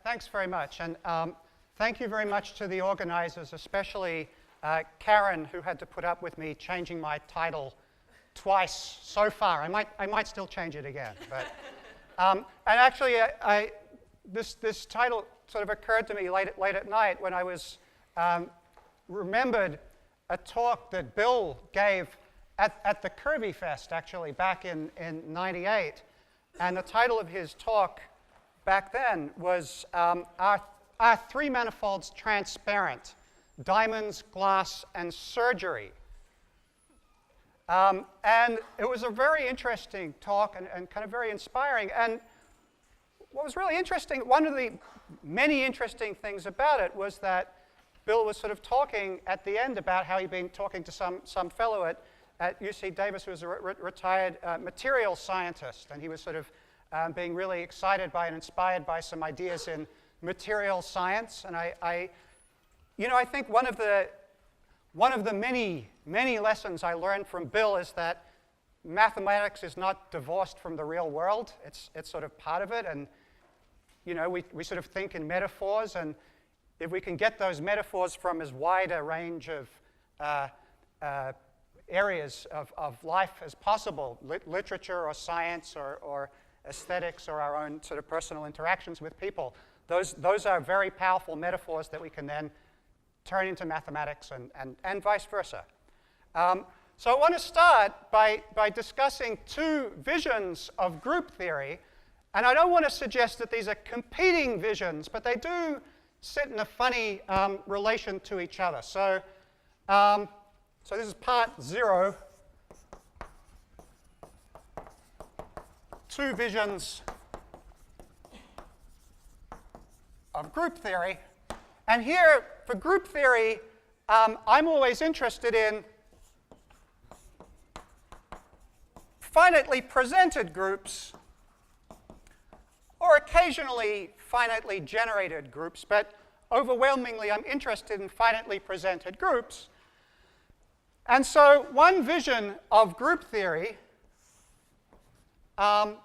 Thanks very much, and thank you very much to the organizers, especially Karen, who had to put up with me changing my title twice so far. I might still change it again, but and actually, this title sort of occurred to me late at night when I was remembered a talk that Bill gave at the Kirby Fest, actually, back in '98, and the title of his talk back then was Are Three Manifolds Transparent? Diamonds, Glass, and Surgery. And it was a very interesting talk and kind of very inspiring. And what was really interesting, one of the many interesting things about it was that Bill was sort of talking at the end about how he'd been talking to some fellow at UC Davis who was a retired material scientist, and he was sort of being really excited by and inspired by some ideas in material science. And I think one of the many lessons I learned from Bill is that mathematics is not divorced from the real world. It's sort of part of it, and we sort of think in metaphors, and if we can get those metaphors from as wide a range of areas of life as possible, literature or science or aesthetics or our own sort of personal interactions with people, those are very powerful metaphors that we can then turn into mathematics and vice versa. So I want to start by discussing two visions of group theory, and I don't want to suggest that these are competing visions, but they do sit in a funny relation to each other. So this is part 0. Two visions of group theory. And here, for group theory, I'm always interested in finitely presented groups, or occasionally finitely generated groups, but overwhelmingly I'm interested in finitely presented groups. And so one vision of group theory, and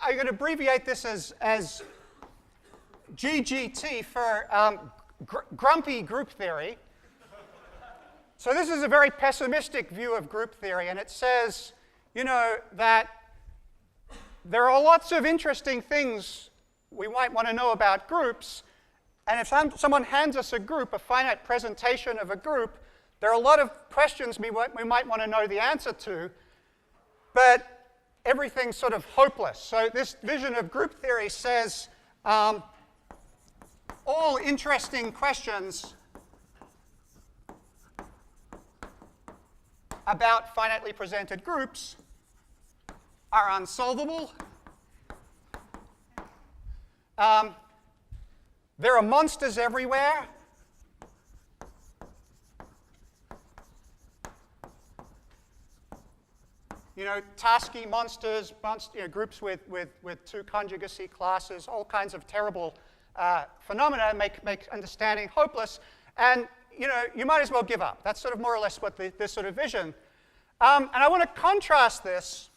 I'm going to abbreviate this as GGT for grumpy group theory. So this is a very pessimistic view of group theory, and it says, that there are lots of interesting things we might want to know about groups, and if someone hands us a group, a finite presentation of a group, there are a lot of questions we might want to know the answer to, but everything's sort of hopeless. So this vision of group theory says all interesting questions about finitely presented groups are unsolvable. There are monsters everywhere. Tarski monsters, groups with two conjugacy classes, all kinds of terrible phenomena make understanding hopeless. And you might as well give up. That's sort of more or less what this sort of vision. And I want to contrast this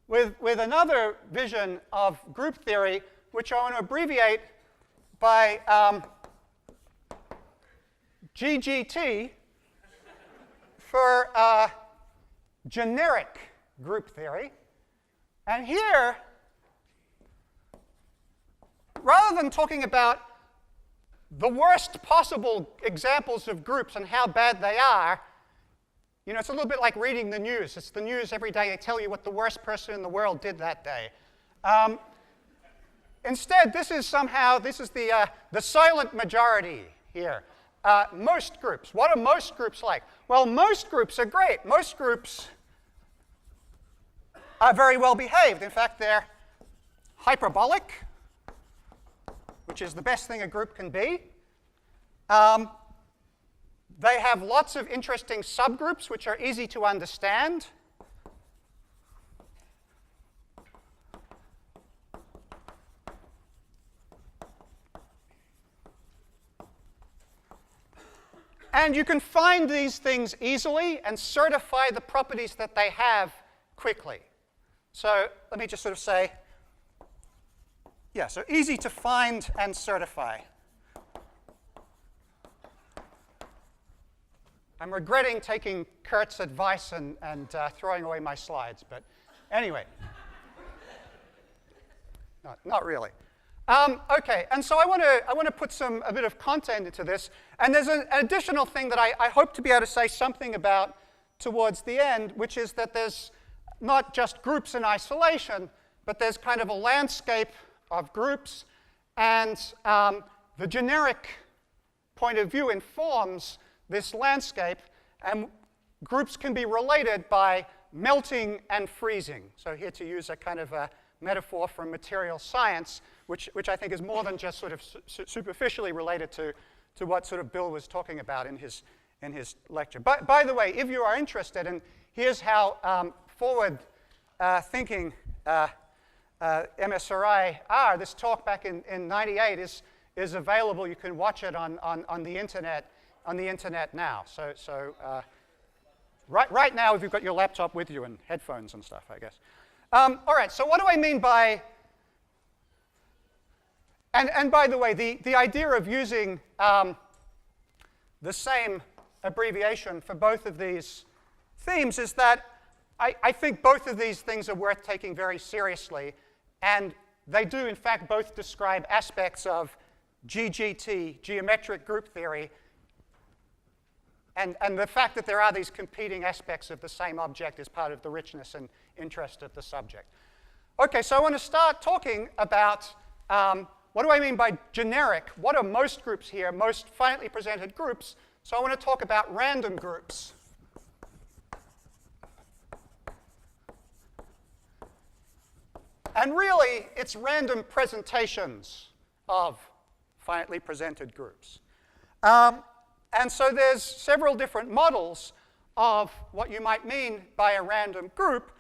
with another vision of group theory, which I want to abbreviate by GGT for generic group theory. And here, rather than talking about the worst possible examples of groups and how bad they are, it's a little bit like reading the news. It's the news every day. They tell you what the worst person in the world did that day. Instead, this is the silent majority here. Most groups. What are most groups like? Well, most groups are great. Most groups are very well behaved. In fact, they're hyperbolic, which is the best thing a group can be. They have lots of interesting subgroups, which are easy to understand. And you can find these things easily and certify the properties that they have quickly. So let me just sort of say, yeah, so easy to find and certify. I'm regretting taking Kurt's advice and throwing away my slides, but anyway. Not really. Okay, and so I want to put a bit of content into this, and there's an additional thing that I hope to be able to say something about towards the end, which is that there's not just groups in isolation, but there's kind of a landscape of groups, and the generic point of view informs this landscape, and groups can be related by melting and freezing. So here to use a kind of a metaphor from material science, which I think is more than just sort of superficially related to what sort of Bill was talking about in his lecture. By the way, if you are interested, and here's how forward-thinking MSRI are, this talk back in '98 is available. You can watch it on the internet. On the internet now. So right now, if you've got your laptop with you and headphones and stuff, I guess. All right, so what do I mean by, and by the way, the idea of using the same abbreviation for both of these themes is that I think both of these things are worth taking very seriously, and they do, in fact, both describe aspects of GGT, geometric group theory, and the fact that there are these competing aspects of the same object is part of the richness and interest of the subject. Okay, so I want to start talking about what do I mean by generic? What are most groups here, most finitely presented groups? So I want to talk about random groups. And really, it's random presentations of finitely presented groups. And so there's several different models of what you might mean by a random group,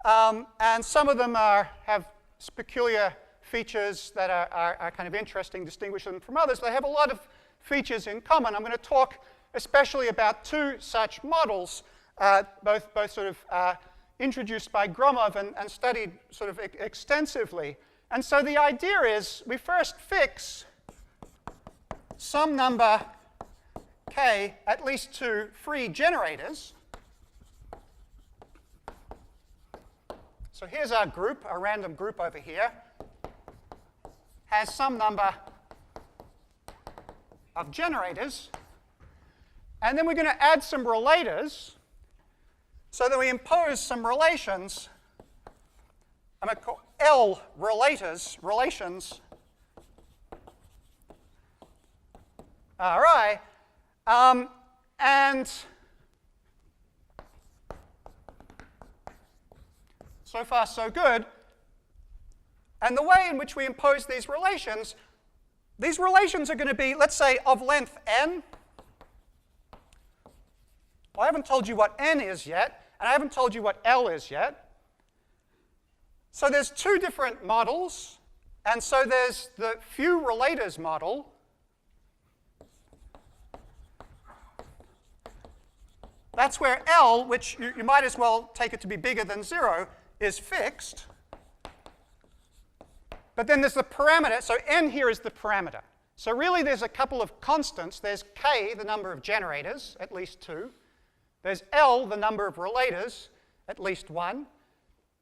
and some of them have peculiar features that are kind of interesting, distinguish them from others. They have a lot of features in common. I'm going to talk especially about two such models, both sort of introduced by Gromov and studied sort of extensively. And so the idea is we first fix some number k at least two free generators. So here's our group, a random group over here, has some number of generators. And then we're going to add some relators so that we impose some relations. I'm going to call L relators, relations, Ri. And so far, so good. And the way in which we impose these relations are going to be, let's say, of length n. Well, I haven't told you what n is yet, and I haven't told you what L is yet. So there's two different models. And so there's the few relators model. That's where L, which you might as well take it to be bigger than 0, is fixed. But then there's the parameter. So n here is the parameter. So really there's a couple of constants. There's k, the number of generators, at least 2. There's L, the number of relators, at least 1.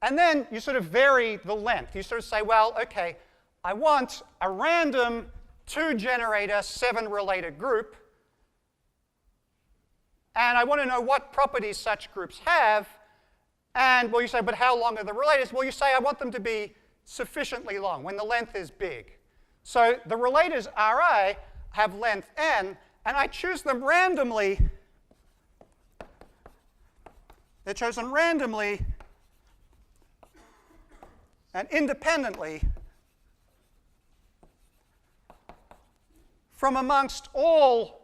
And then you sort of vary the length. You sort of say, well, OK, I want a random 2-generator, 7-relator group. And I want to know what properties such groups have. And, well, you say, but how long are the relators? Well, you say, I want them to be sufficiently long, when the length is big. So the relators Ri have length n, and I choose them randomly. They're chosen randomly and independently from amongst all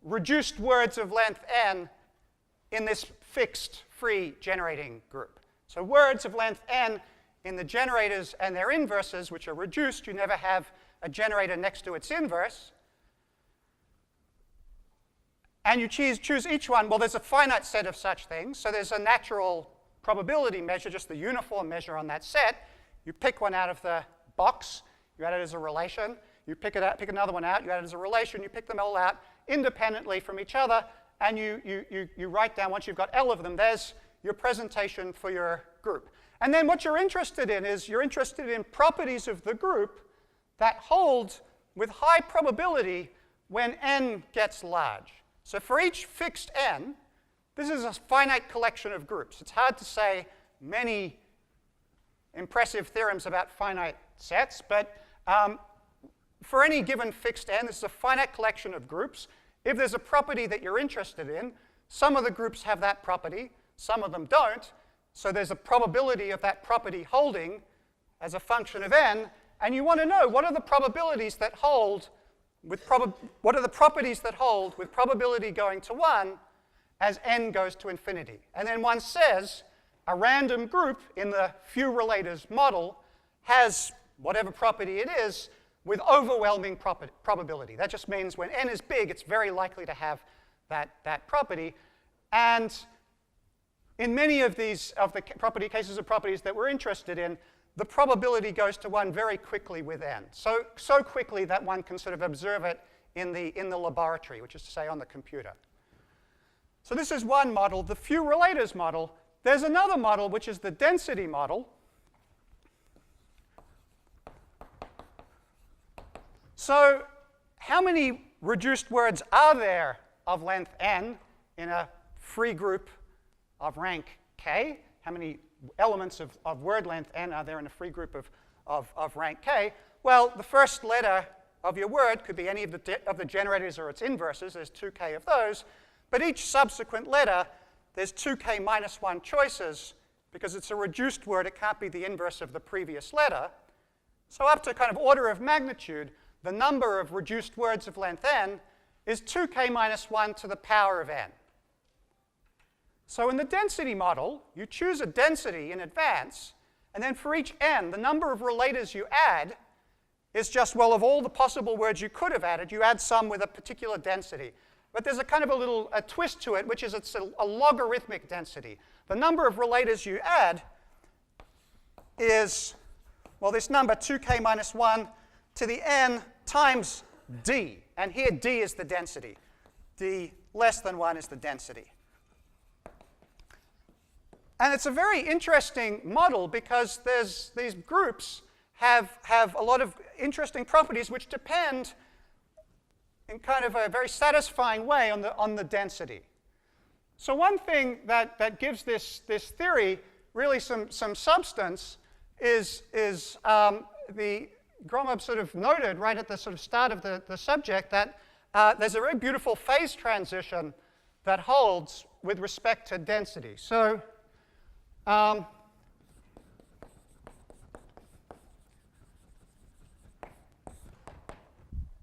reduced words of length n in this fixed free generating group. So words of length n in the generators and their inverses, which are reduced, you never have a generator next to its inverse. And you choose each one. Well, there's a finite set of such things. So there's a natural probability measure, just the uniform measure on that set. You pick one out of the box. you add it as a relation. You pick it out, pick another one out, you add it as a relation, you pick them all out independently from each other, and you write down, once you've got L of them, there's your presentation for your group. And then what you're interested in is you're interested in properties of the group that hold with high probability when n gets large. So for each fixed n, this is a finite collection of groups. It's hard to say many impressive theorems about finite sets, but for any given fixed n, this is a finite collection of groups. If there's a property that you're interested in, some of the groups have that property, some of them don't, so there's a probability of that property holding as a function of n, and you want to know what are the probabilities that hold with what are the properties that hold with probability going to 1 as n goes to infinity. And then one says a random group in the few relators model has whatever property it is with overwhelming probability. That just means when n is big, it's very likely to have that property. And in many of these cases of properties that we're interested in, the probability goes to 1 very quickly with n. So quickly that one can sort of observe it in the laboratory, which is to say on the computer. So this is one model, the few relators model. There's another model, which is the density model. So how many reduced words are there of length n in a free group of rank k? How many elements of word length n are there in a free group of rank k? Well, the first letter of your word could be any of the generators or its inverses. There's 2k of those. But each subsequent letter, there's 2k minus 1 choices. Because it's a reduced word, it can't be the inverse of the previous letter. So up to kind of order of magnitude, the number of reduced words of length n is 2k minus 1 to the power of n. So in the density model, you choose a density in advance, and then for each n, the number of relators you add is just, well, of all the possible words you could have added, you add some with a particular density. But there's a kind of a twist to it, which is it's a logarithmic density. The number of relators you add is, well, this number, 2k minus 1 to the n times d. And here d is the density. d less than 1 is the density. And it's a very interesting model because these groups have a lot of interesting properties which depend in kind of a very satisfying way on the density. So one thing that gives this theory really some substance is the Gromov sort of noted right at the sort of start of the subject that there's a very beautiful phase transition that holds with respect to density. So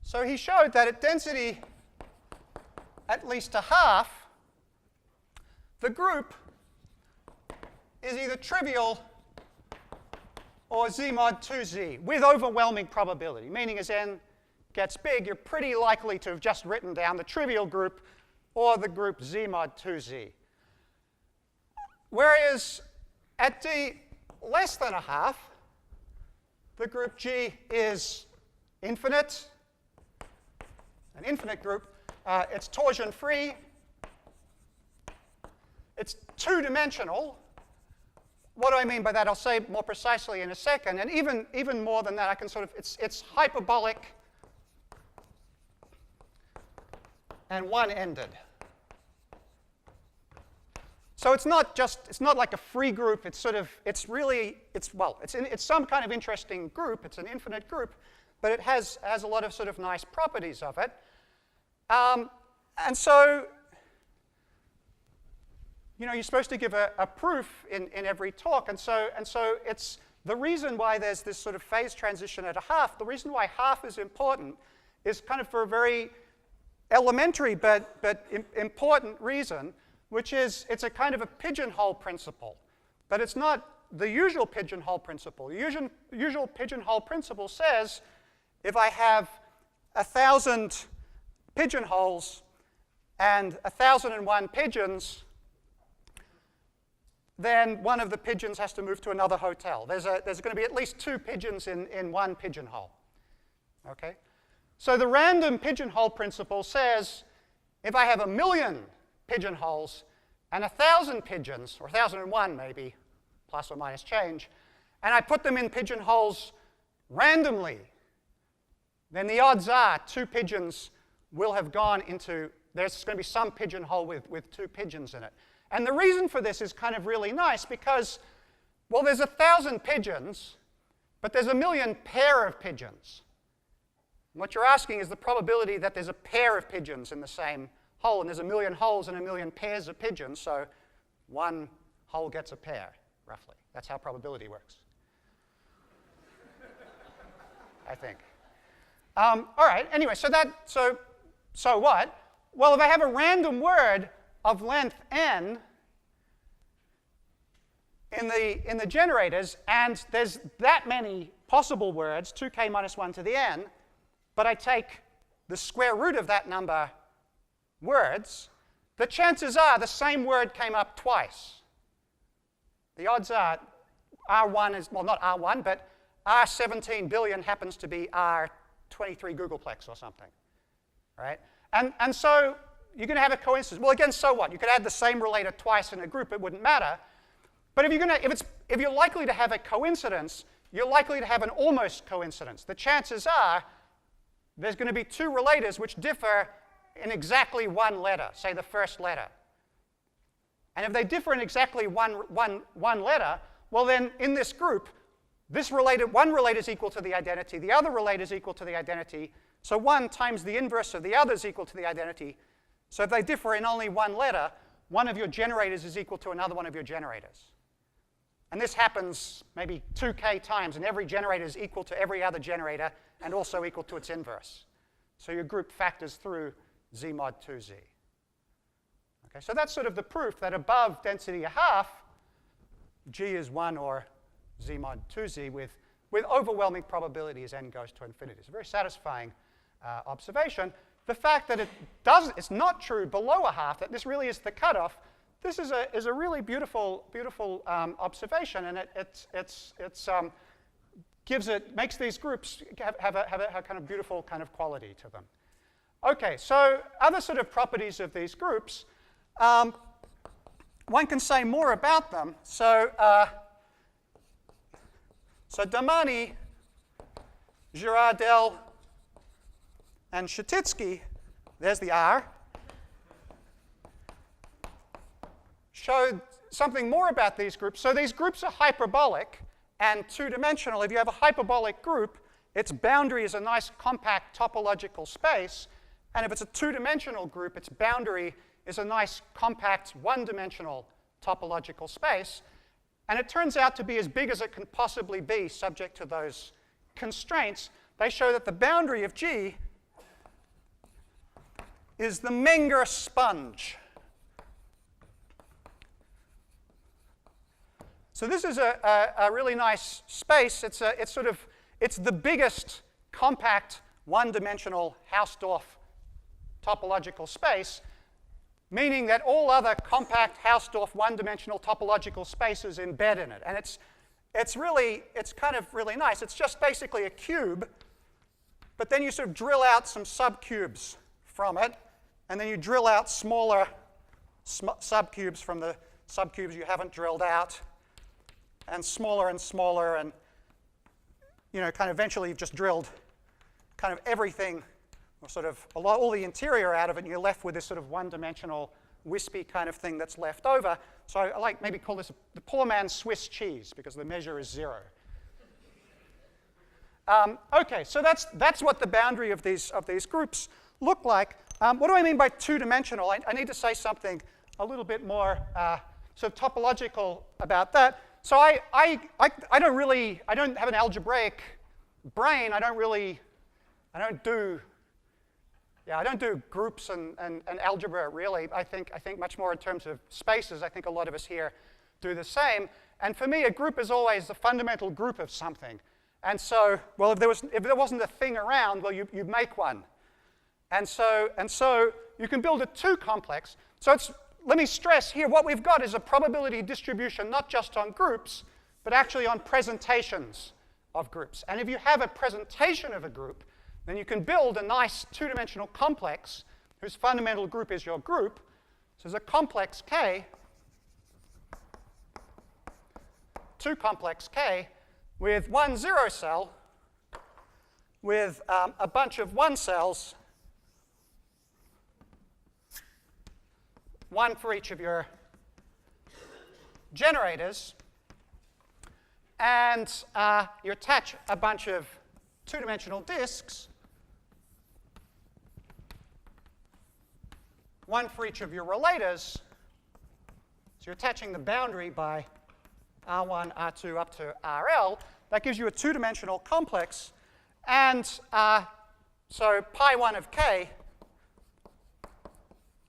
so he showed that at density at least a half, the group is either trivial or z mod 2z with overwhelming probability, meaning as n gets big, you're pretty likely to have just written down the trivial group or the group z mod 2z. Whereas at d less than a half, the group G is infinite, an infinite group. It's torsion-free. It's two-dimensional. What do I mean by that? I'll say more precisely in a second. And even more than that, I can sort of, it's hyperbolic and one-ended. So it's not like a free group. It's some kind of interesting group. It's an infinite group, but it has a lot of sort of nice properties of it. And so, you're supposed to give a proof in every talk, and so it's the reason why there's this sort of phase transition at a half. The reason why half is important is kind of for a very elementary but important reason, which is it's a kind of a pigeonhole principle. But it's not the usual pigeonhole principle. The usual pigeonhole principle says if I have 1,000 pigeonholes and 1,001 pigeons, then one of the pigeons has to move to another hotel. There's going to be at least 2 pigeons in one pigeonhole. Okay? So the random pigeonhole principle says if I have 1,000,000 pigeonholes and 1,000 pigeons, or 1,001 maybe, plus or minus change, and I put them in pigeonholes randomly, then the odds are 2 pigeons will have gone into, there's going to be some pigeonhole with 2 pigeons in it. And the reason for this is kind of really nice because, well, there's 1,000 pigeons, but there's 1,000,000 pair of pigeons. And what you're asking is the probability that there's a pair of pigeons in the same hole, and there's 1,000,000 holes and 1,000,000 pairs of pigeons, so one hole gets a pair, roughly. That's how probability works. I think. All right, anyway, so what? Well, if I have a random word of length n in the generators, and there's that many possible words, 2k minus 1 to the n, but I take the square root of that number words, the chances are the same word came up twice. The odds are R1 is, well, not R1, but R17 billion happens to be R23 googolplex or something, right? And so you're going to have a coincidence. Well, again, so what? You could add the same relator twice in a group. It wouldn't matter. But if you're likely to have a coincidence, you're likely to have an almost coincidence. The chances are there's going to be 2 relators which differ in exactly one letter, say the first letter. And if they differ in exactly one letter, well then in this group, one relator is equal to the identity, the other relator is equal to the identity, so 1 times the inverse of the other is equal to the identity. So if they differ in only one letter, one of your generators is equal to another one of your generators. And this happens maybe 2k times, and every generator is equal to every other generator and also equal to its inverse. So your group factors through z mod 2z. Okay, so that's sort of the proof that above density 1/2, g is 1 or z mod 2z with overwhelming probability as n goes to infinity. It's a very satisfying observation. The fact that it's not true below 1/2, that this really is the cutoff, this is a really beautiful observation, and makes these groups have a kind of beautiful kind of quality to them. Okay, so other sort of properties of these groups, one can say more about them. So Domani, Girardel, and Sierpinski, there's the R, showed something more about these groups. So these groups are hyperbolic and 2-dimensional. If you have a hyperbolic group, its boundary is a nice compact topological space. And if it's a 2-dimensional group, its boundary is a nice compact 1-dimensional topological space. And it turns out to be as big as it can possibly be subject to those constraints. They show that the boundary of G is the Menger sponge. So this is a really nice space. It's the biggest compact 1-dimensional Hausdorff topological space, meaning that all other compact Hausdorff 1-dimensional topological spaces embed in it. And it's kind of really nice. It's just basically a cube, but then you sort of drill out some subcubes from it, and then you drill out smaller subcubes from the subcubes you haven't drilled out, and smaller, and kind of eventually you've just drilled kind of everything, or sort of all the interior out of it, and you're left with this sort of 1-dimensional wispy kind of thing that's left over. So I like maybe call this the poor man's Swiss cheese, because the measure is 0. Okay, so that's what the boundary of these groups look like. What do I mean by 2-dimensional? I need to say something a little bit more sort of topological about that. So I don't have an algebraic brain. I don't do groups and algebra really. I think much more in terms of spaces. I think a lot of us here do the same. And for me, a group is always the fundamental group of something. And so, well, if there wasn't a thing around, well, you make one. And so you can build a 2 complex. So let me stress here, what we've got is a probability distribution not just on groups, but actually on presentations of groups. And if you have a presentation of a group, then you can build a nice two-dimensional complex whose fundamental group is your group. So there's a complex K, 2 complex K, with one 0 cell, with a bunch of 1 cells, one for each of your generators, and you attach a bunch of two-dimensional disks, one for each of your relators. So you're attaching the boundary by R1, R2 up to RL. That gives you a two-dimensional complex. And so pi 1 of k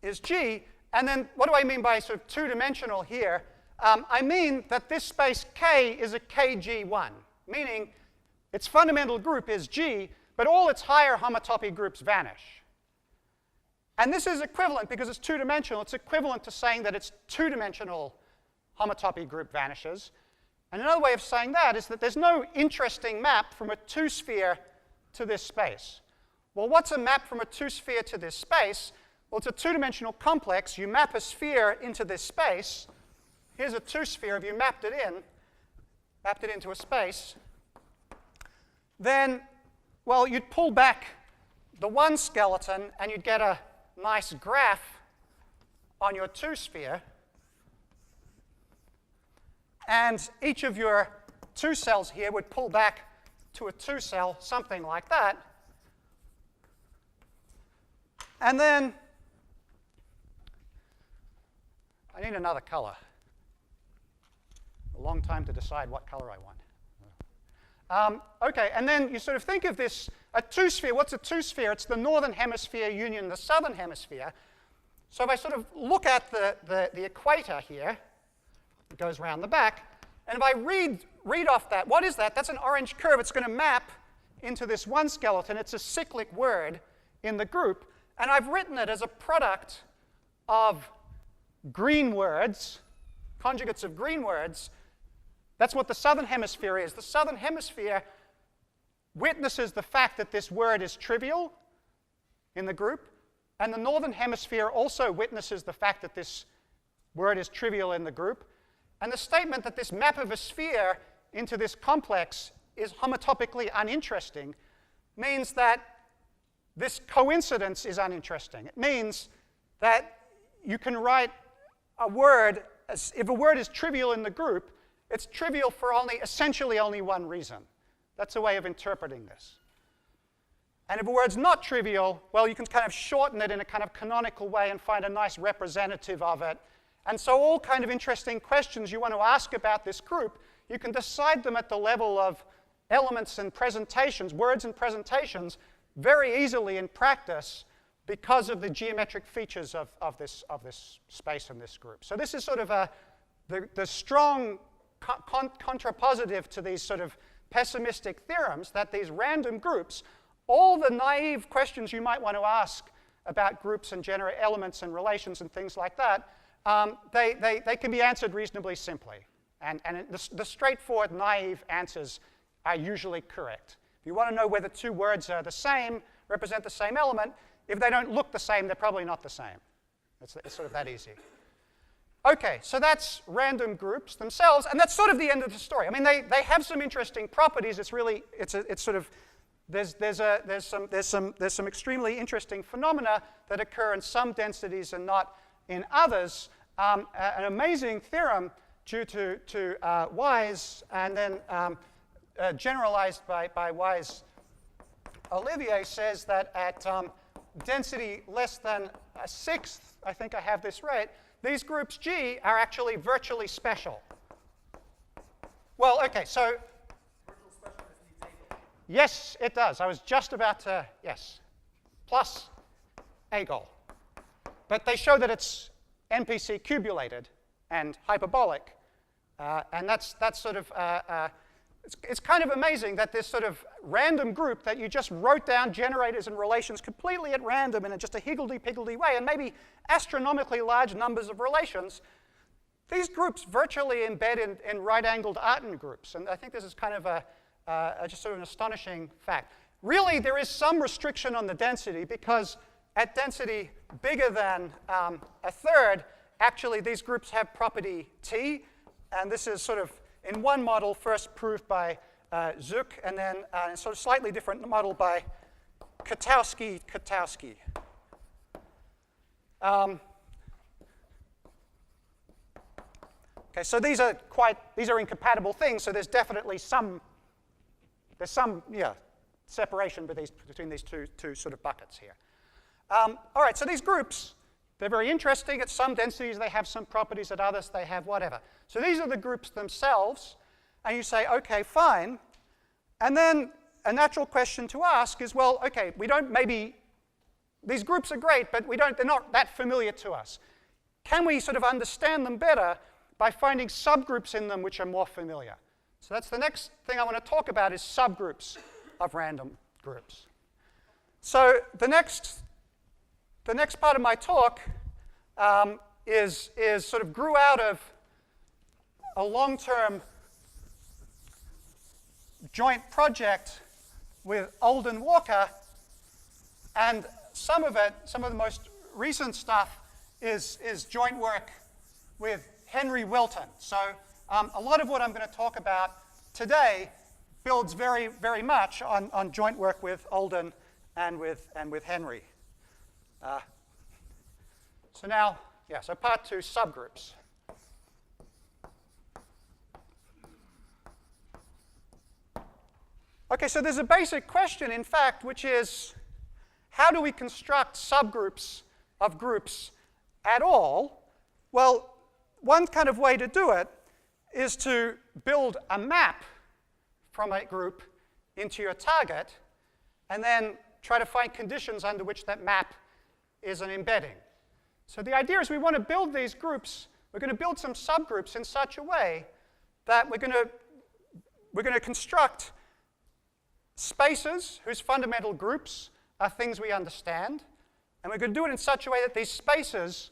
is G. And then what do I mean by sort of two-dimensional here? I mean that this space K is a KG1, meaning its fundamental group is G, but all its higher homotopy groups vanish. And this is equivalent, because it's two-dimensional, it's equivalent to saying that its two-dimensional homotopy group vanishes. And another way of saying that is that there's no interesting map from a two-sphere to this space. Well, what's a map from a two-sphere to this space? Well, it's a two-dimensional complex. You map a sphere into this space. Here's a two-sphere. If you mapped it into a space, then, well, you'd pull back the one skeleton, and you'd get a nice graph on your two-sphere. And each of your 2 cells here would pull back to a 2 cell, something like that. And then I need another color. A long time to decide what color I want. OK, and then you sort of think of this, a two-sphere. What's a two-sphere? It's the northern hemisphere union the southern hemisphere. So if I sort of look at the equator here, it goes around the back, and if I read off that, what is that? That's an orange curve. It's going to map into this one skeleton. It's a cyclic word in the group, and I've written it as a product of green words, conjugates of green words. That's what the southern hemisphere is. The southern hemisphere witnesses the fact that this word is trivial in the group, and the northern hemisphere also witnesses the fact that this word is trivial in the group. And the statement that this map of a sphere into this complex is homotopically uninteresting means that this coincidence is uninteresting. It means that you can write a word, if a word is trivial in the group, it's trivial for essentially only one reason. That's a way of interpreting this. And if a word's not trivial, well, you can kind of shorten it in a kind of canonical way and find a nice representative of it. And so all kind of interesting questions you want to ask about this group, you can decide them at the level of elements and presentations, words and presentations, very easily in practice because of the geometric features of this space and this group. So this is sort of the strong contrapositive to these sort of pessimistic theorems, that these random groups, all the naive questions you might want to ask about groups and elements and relations and things like that, they can be answered reasonably simply. And the straightforward, naive answers are usually correct. If you want to know whether 2 words are the same, represent the same element, if they don't look the same, they're probably not the same. It's sort of that easy. OK, so that's random groups themselves, and that's sort of the end of the story. I mean, they have some interesting properties. It's sort of there's some extremely interesting phenomena that occur in some densities and not in others. An amazing theorem due to Wise, and then generalized by Wise Olivier, says that at density less than a sixth, I think I have this right, these groups G are actually virtually special. Well, OK, so virtual special is the yes, it does. I was just about to, yes, plus a goal. But they show that it's NPC cubulated and hyperbolic. And that's sort of, it's kind of amazing that this sort of random group that you just wrote down generators and relations completely at random in just a higgledy-piggledy way, and maybe astronomically large numbers of relations, these groups virtually embed in right-angled Artin groups. And I think this is kind of just sort of an astonishing fact. really there is some restriction on the density, because at density bigger than a third, actually these groups have property T, and this is sort of in one model first proved by Zook, and then a sort of slightly different model by Katowski. Okay, so these are incompatible things, so there's definitely some separation between these two sort of buckets here. All right, so these groups, they're very interesting. At some densities they have some properties, at others they have whatever. So these are the groups themselves, and you say, okay, fine. And then a natural question to ask is, well, okay, these groups are great, but they're not that familiar to us. Can we sort of understand them better by finding subgroups in them which are more familiar? So that's the next thing I want to talk about, is subgroups of random groups. So the next part of my talk is sort of grew out of a long-term joint project with Olden Walker, and some of the most recent stuff is joint work with Henry Wilton. So a lot of what I'm going to talk about today builds very, very much on joint work with Olden and with Henry. So part 2, subgroups. Okay, so there's a basic question, in fact, which is, how do we construct subgroups of groups at all? Well, one kind of way to do it is to build a map from a group into your target, and then try to find conditions under which that map is an embedding. So the idea is we want to build these groups. We're going to build some subgroups in such a way that we're going to construct spaces whose fundamental groups are things we understand, and we're going to do it in such a way that these spaces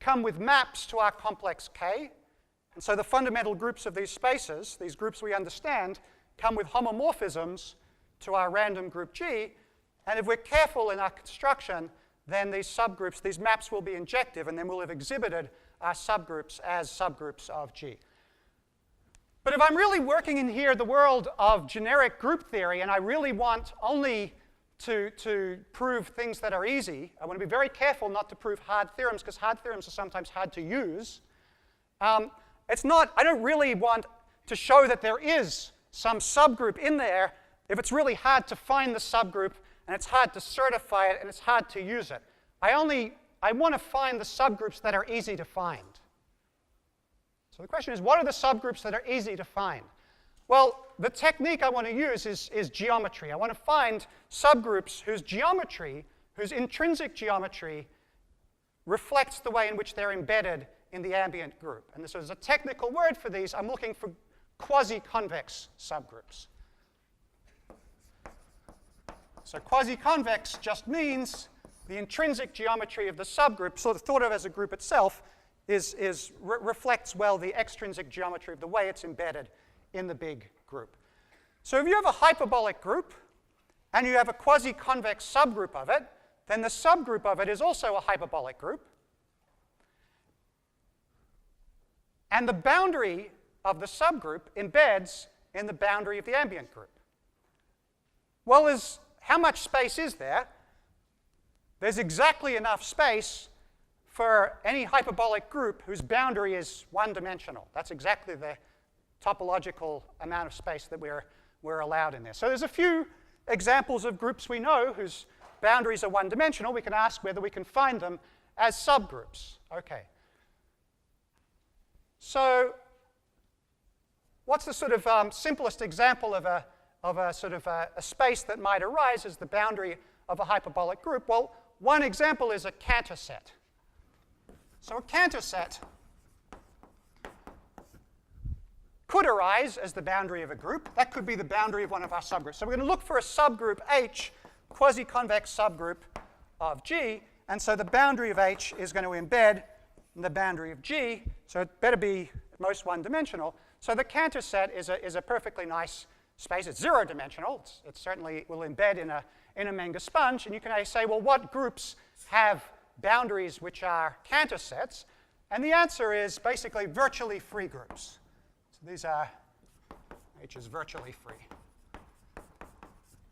come with maps to our complex K. And so the fundamental groups of these spaces, these groups we understand, come with homomorphisms to our random group G. And if we're careful in our construction, then these subgroups, these maps will be injective, and then we'll have exhibited our subgroups as subgroups of G. But if I'm really working in here the world of generic group theory, and I really want only to prove things that are easy, I want to be very careful not to prove hard theorems, because hard theorems are sometimes hard to use. I don't really want to show that there is some subgroup in there if it's really hard to find the subgroup, and it's hard to certify it, and it's hard to use it. I want to find the subgroups that are easy to find. So the question is, what are the subgroups that are easy to find? Well, the technique I want to use is geometry. I want to find subgroups whose intrinsic geometry reflects the way in which they're embedded in the ambient group. And this is a technical word for these. I'm looking for quasiconvex subgroups. So quasiconvex just means the intrinsic geometry of the subgroup, sort of thought of as a group itself, reflects well the extrinsic geometry of the way it's embedded in the big group. So if you have a hyperbolic group and you have a quasi-convex subgroup of it, then the subgroup of it is also a hyperbolic group. And the boundary of the subgroup embeds in the boundary of the ambient group. Well, how much space is there? There's exactly enough space for any hyperbolic group whose boundary is one-dimensional. That's exactly the topological amount of space that we're allowed in there. So there's a few examples of groups we know whose boundaries are one-dimensional. We can ask whether we can find them as subgroups. Okay. So what's the sort of simplest example of a space that might arise as the boundary of a hyperbolic group? Well, one example is a Cantor set. So a Cantor set could arise as the boundary of a group. That could be the boundary of one of our subgroups. So we're going to look for a subgroup H, quasi-convex subgroup of G, and so the boundary of H is going to embed in the boundary of G, so it better be at most one-dimensional. So the Cantor set is a perfectly nice space. It's zero-dimensional. It certainly will embed in a Menger sponge. And you can say, well, what groups have boundaries which are Cantor sets? And the answer is basically virtually free groups. So these are H is virtually free.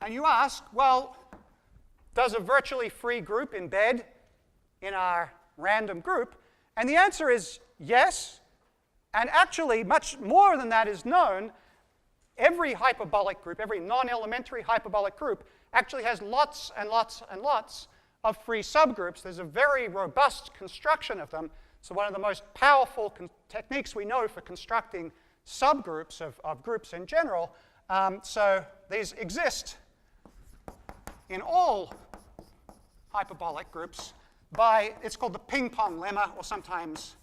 And you ask, well, does a virtually free group embed in our random group? And the answer is yes. And actually, much more than that is known. Every hyperbolic group, every non-elementary hyperbolic group, actually has lots and lots and lots of free subgroups. There's a very robust construction of them. So one of the most powerful techniques we know for constructing subgroups of groups in general. So these exist in all hyperbolic groups by, it's called the ping-pong lemma, or sometimes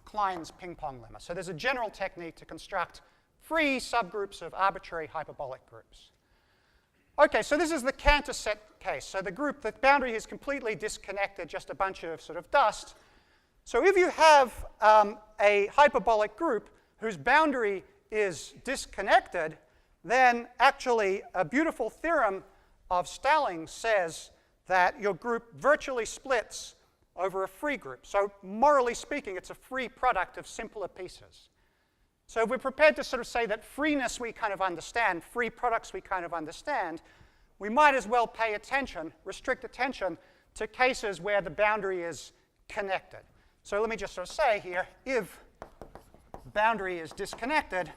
Klein's ping-pong lemma. So there's a general technique to construct free subgroups of arbitrary hyperbolic groups. Okay, so this is the Cantor set case. So the boundary is completely disconnected, just a bunch of sort of dust. So if you have a hyperbolic group whose boundary is disconnected, then actually a beautiful theorem of Stallings says that your group virtually splits over a free group. So morally speaking, it's a free product of simpler pieces. So if we're prepared to sort of say that freeness we kind of understand, free products we kind of understand, we might as well pay attention, restrict attention, to cases where the boundary is connected. So let me just sort of say here, if boundary is disconnected,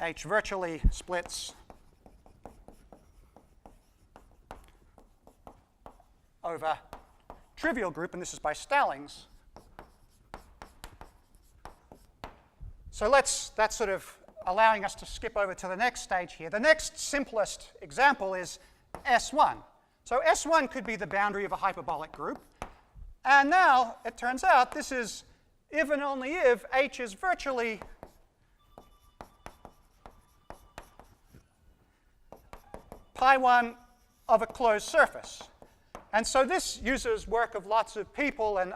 H virtually splits over trivial group, and this is by Stallings. So that's sort of allowing us to skip over to the next stage here. The next simplest example is S1. So S1 could be the boundary of a hyperbolic group. And now it turns out this is if and only if H is virtually pi1 of a closed surface. And so this uses work of lots of people, and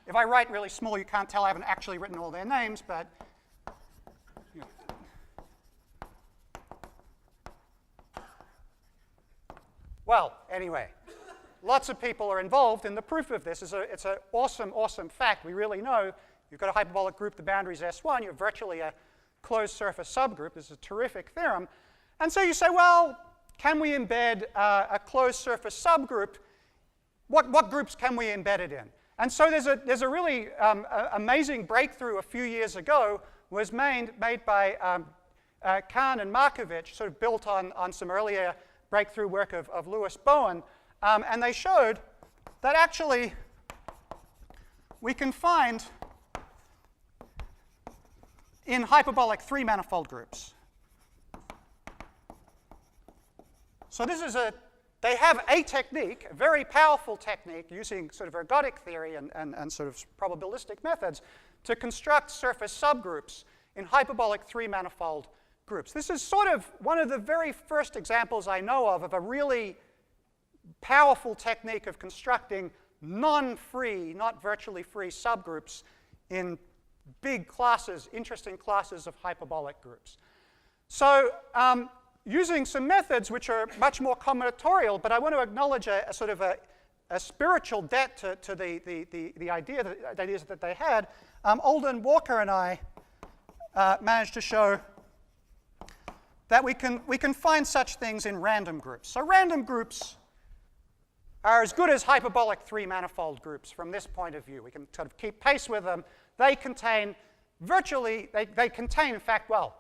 if I write really small, you can't tell I haven't actually written all their names, but well, anyway, lots of people are involved, and the proof of this is it's an awesome, awesome fact. We really know you've got a hyperbolic group, the boundary is S1, you're virtually a closed surface subgroup. This is a terrific theorem. And so you say, well, can we embed a closed surface subgroup? What groups can we embed it in? And so there's a really amazing breakthrough a few years ago was made by Kahn and Markovich, sort of built on some earlier breakthrough work of Lewis Bowen. And they showed that actually we can find in hyperbolic three-manifold groups. So this is they have a technique, a very powerful technique using sort of ergodic theory and sort of probabilistic methods to construct surface subgroups in hyperbolic three-manifold groups. This is sort of one of the very first examples I know of a really powerful technique of constructing non-free, not virtually free subgroups in big classes, interesting classes of hyperbolic groups. So using some methods which are much more combinatorial, but I want to acknowledge a sort of a spiritual debt to the ideas that they had. Alden Walker and I managed to show that we can find such things in random groups. So random groups are as good as hyperbolic three-manifold groups from this point of view. We can sort of keep pace with them. They contain they contain, in fact, well,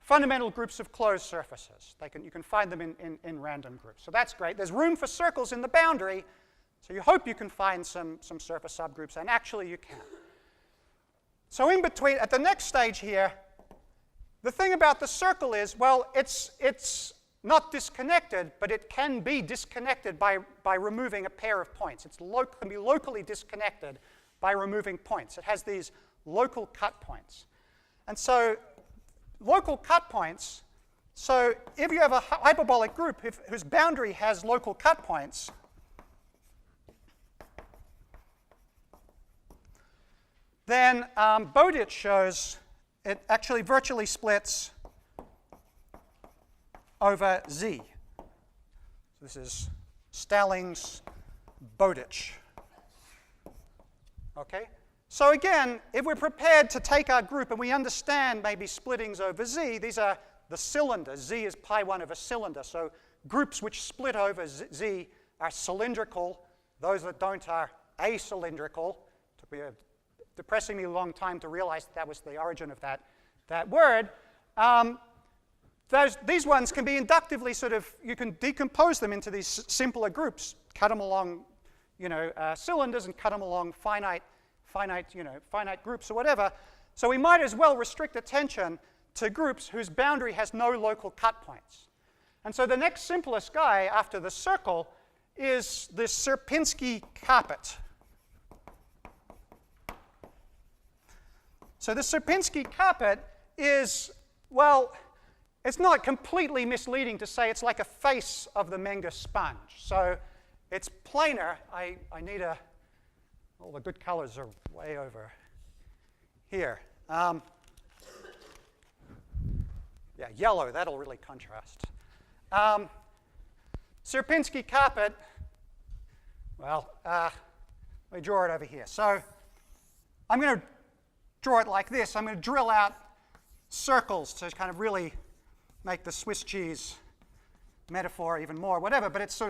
fundamental groups of closed surfaces. You can find them in random groups. So that's great. There's room for circles in the boundary, so you hope you can find some surface subgroups, and actually you can. So in between, at the next stage here, the thing about the circle is, well, it's not disconnected, but it can be disconnected by removing a pair of points. It can be locally disconnected by removing points. It has these local cut points. And so local cut points, so if you have a hyperbolic group whose boundary has local cut points, then Bowditch shows it actually virtually splits over Z. This is Stallings, Bowditch. Okay? So again, if we're prepared to take our group and we understand maybe splittings over Z, these are the cylinders. Z is pi1 of a cylinder. So groups which split over Z are cylindrical. Those that don't are acylindrical. It took me a depressingly long time to realize that was the origin of that word. These ones can be inductively you can decompose them into these simpler groups, cut them along, cylinders and cut them along finite groups or whatever. So we might as well restrict attention to groups whose boundary has no local cut points. And so the next simplest guy after the circle is this Sierpinski carpet. So the Sierpinski carpet is, well, it's not completely misleading to say it's like a face of the Menger sponge. So it's planar. I need all the good colors are way over here. Yeah, yellow, that'll really contrast. Sierpinski carpet, well, let me draw it over here. So I'm going to draw it like this. I'm going to drill out circles to kind of really make the Swiss cheese metaphor even more, whatever, but it's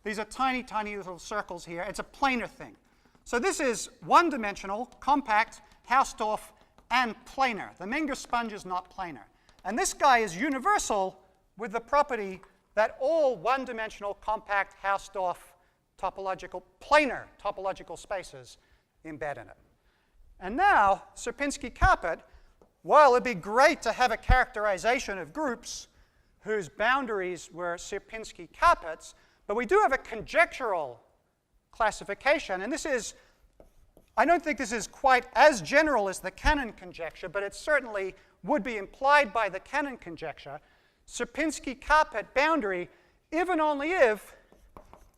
these are tiny, tiny little circles here. It's a planar thing. So this is one-dimensional, compact, Hausdorff, and planar. The Menger sponge is not planar. And this guy is universal with the property that all one-dimensional, compact, Hausdorff, planar topological spaces embed in it. And now, Sierpinski carpet, while it'd be great to have a characterization of groups whose boundaries were Sierpinski carpets, but we do have a conjectural classification, and I don't think this is quite as general as the Cannon conjecture, but it certainly would be implied by the Cannon conjecture. Sierpinski carpet boundary, if and only if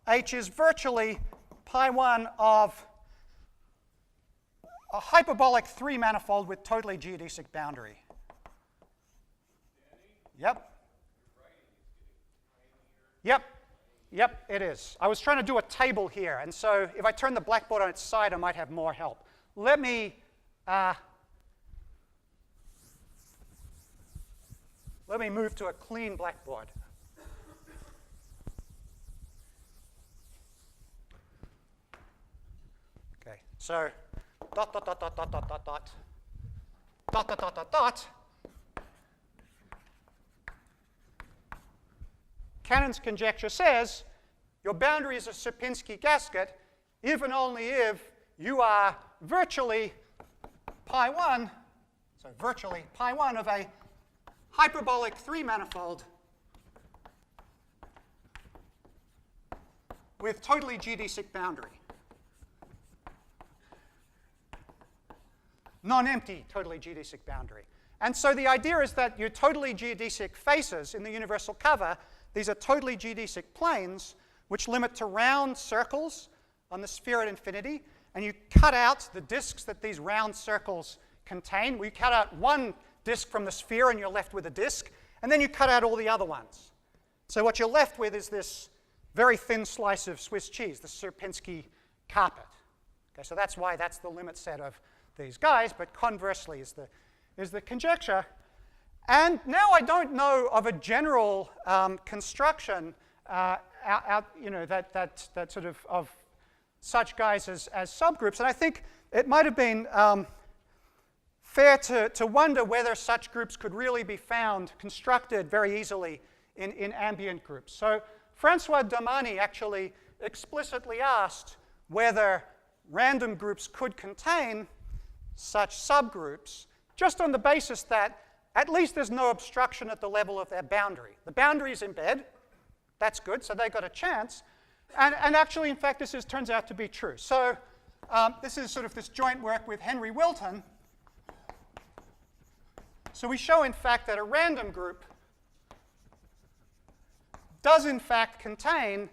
H is virtually pi1 of a hyperbolic 3-manifold with totally geodesic boundary. Yep. Yep, it is. I was trying to do a table here, and so if I turn the blackboard on its side, I might have more help. Let me move to a clean blackboard. Okay, so dot, dot, dot, dot, dot, dot, dot, dot, dot, dot, dot, dot, dot. Cannon's conjecture says your boundary is a Sierpinski gasket if and only if you are virtually pi1, so virtually pi1 of a hyperbolic 3-manifold with totally geodesic boundary. Non-empty totally geodesic boundary. And so the idea is that your totally geodesic faces in the universal cover, these are totally geodesic planes which limit to round circles on the sphere at infinity, and you cut out the disks that these round circles contain. We cut out one disk from the sphere and you're left with a disk, and then you cut out all the other ones. So what you're left with is this very thin slice of Swiss cheese, the Sierpinski carpet. Okay, so that's why that's the limit set of these guys, but conversely is the conjecture. And now I don't know of a general construction that sort of such guys as subgroups, and I think it might have been fair to wonder whether such groups could really be found constructed very easily in ambient groups. So Francois Domani actually explicitly asked whether random groups could contain such subgroups just on the basis that at least there's no obstruction at the level of their boundary. The boundaries embed. That's good, so they got a chance. And actually, in fact, this turns out to be true. So this is sort of this joint work with Henry Wilton. So we show, in fact, that a random group does, in fact, contain,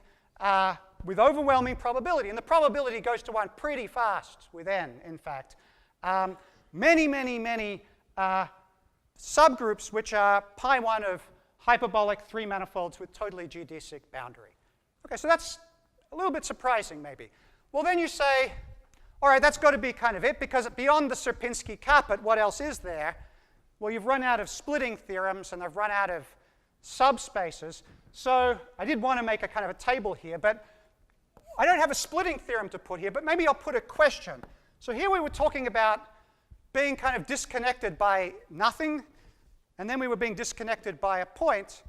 with overwhelming probability, and the probability goes to 1 pretty fast with n, in fact, many subgroups which are pi1 of hyperbolic 3 manifolds with totally geodesic boundary. Okay, so that's a little bit surprising maybe. Well, then you say, all right, that's got to be kind of it, because beyond the Sierpinski carpet, what else is there? Well, you've run out of splitting theorems, and they've run out of subspaces. So I did want to make a kind of a table here, but I don't have a splitting theorem to put here, but maybe I'll put a question. So here we were talking about being kind of disconnected by nothing, and then we were being disconnected by a point.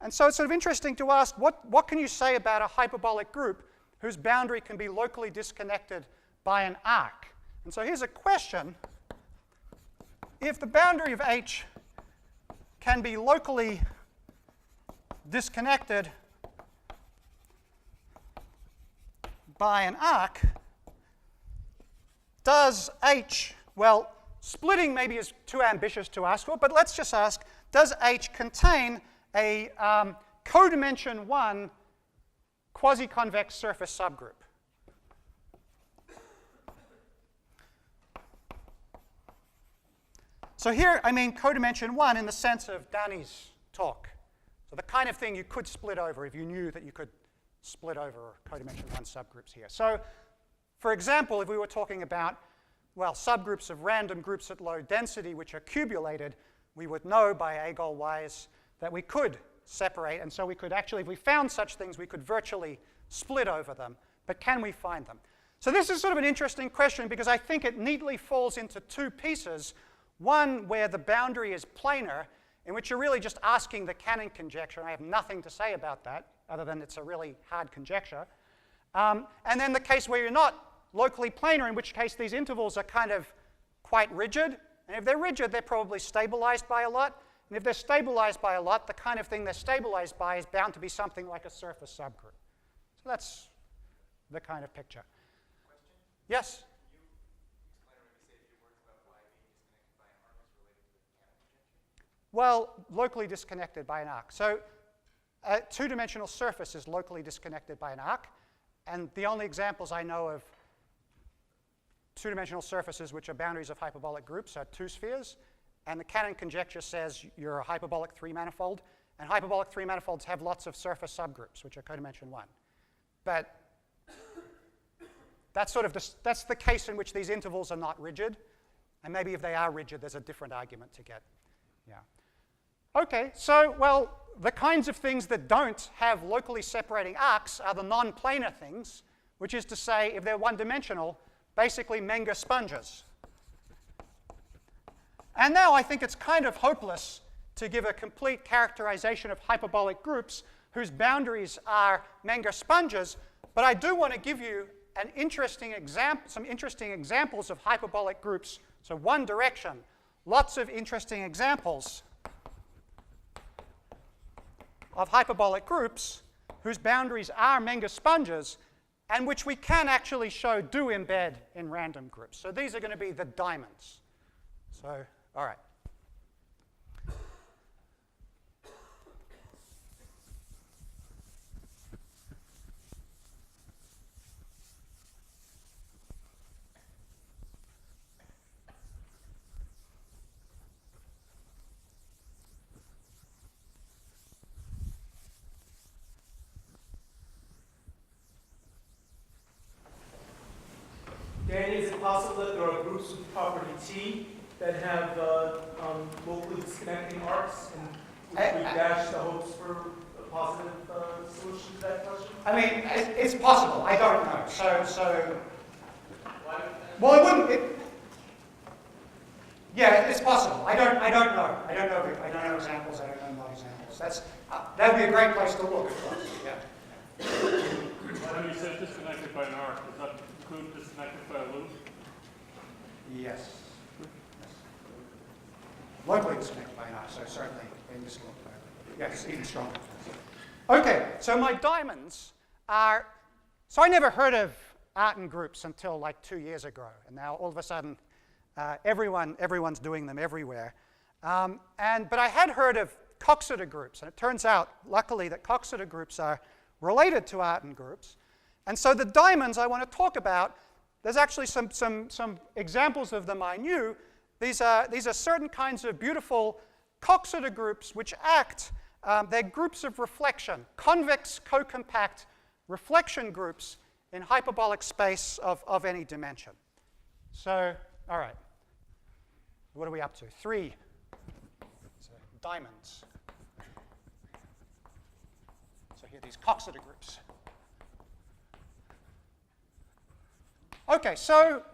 And so it's sort of interesting to ask, what can you say about a hyperbolic group whose boundary can be locally disconnected by an arc? And so here's a question. If the boundary of H can be locally disconnected by an arc, does H, well, splitting maybe is too ambitious to ask for, but let's just ask, does H contain a codimension 1 quasiconvex surface subgroup? So here I mean codimension 1 in the sense of Danny's talk. So the kind of thing you could split over if you knew that you could split over codimension 1 subgroups here. So for example, if we were talking about, well, subgroups of random groups at low density which are cubulated, we would know by Agol-Wise that we could separate, and so we could actually, if we found such things, we could virtually split over them. But can we find them? So this is sort of an interesting question because I think it neatly falls into two pieces. One where the boundary is planar, in which you're really just asking the Cannon conjecture, and I have nothing to say about that, other than it's a really hard conjecture. And then the case where you're not locally planar, in which case these intervals are kind of quite rigid. And if they're rigid, they're probably stabilized by a lot. And if they're stabilized by a lot, the kind of thing they're stabilized by is bound to be something like a surface subgroup. So that's the kind of picture. Question? Yes? Can you explain or maybe say a few words about why being disconnected by an arc is related to the Cannon conjecture? Well, locally disconnected by an arc. So a two-dimensional surface is locally disconnected by an arc. And the only examples I know of two-dimensional surfaces which are boundaries of hyperbolic groups are two spheres. And the Cannon conjecture says you're a hyperbolic 3 manifold. And hyperbolic 3 manifolds have lots of surface subgroups, which are codimension 1. But that's sort of that's the case in which these intervals are not rigid. And maybe if they are rigid, there's a different argument to get. Yeah. OK, so, well, the kinds of things that don't have locally separating arcs are the non-planar things, which is to say, if they're one-dimensional, basically Menger sponges. And now I think it's kind of hopeless to give a complete characterization of hyperbolic groups whose boundaries are Menger sponges, but I do want to give you an interesting some interesting examples of hyperbolic groups. So one direction, lots of interesting examples of hyperbolic groups whose boundaries are Menger sponges and which we can actually show do embed in random groups. So these are going to be the diamonds. So, all right. Dan, is it possible that there are groups with property T that have locally disconnecting arcs, and which we dash the hopes for a positive solution to that question? I mean, it's possible. I don't know. So well, it wouldn't. Yeah, it's possible. I don't know. I don't know examples. I don't know non-examples. That would be a great place to look. Of course. Yeah. When you said disconnected by an arc, does that include disconnected by a loop? Yes. Locally disconnected by an arc, so certainly being disconnected by a loop. Yes, even stronger. Okay, so my diamonds are. So I never heard of Artin groups until like 2 years ago, and now all of a sudden, everyone's doing them everywhere. But I had heard of Coxeter groups, and it turns out, luckily, that Coxeter groups are related to Artin groups. And so the diamonds I want to talk about, there's actually some examples of them I knew. These are certain kinds of beautiful Coxeter groups which act, they're groups of reflection, convex cocompact reflection groups in hyperbolic space of any dimension. So, all right, what are we up to? 3 diamonds. So here are these Coxeter groups. Okay, so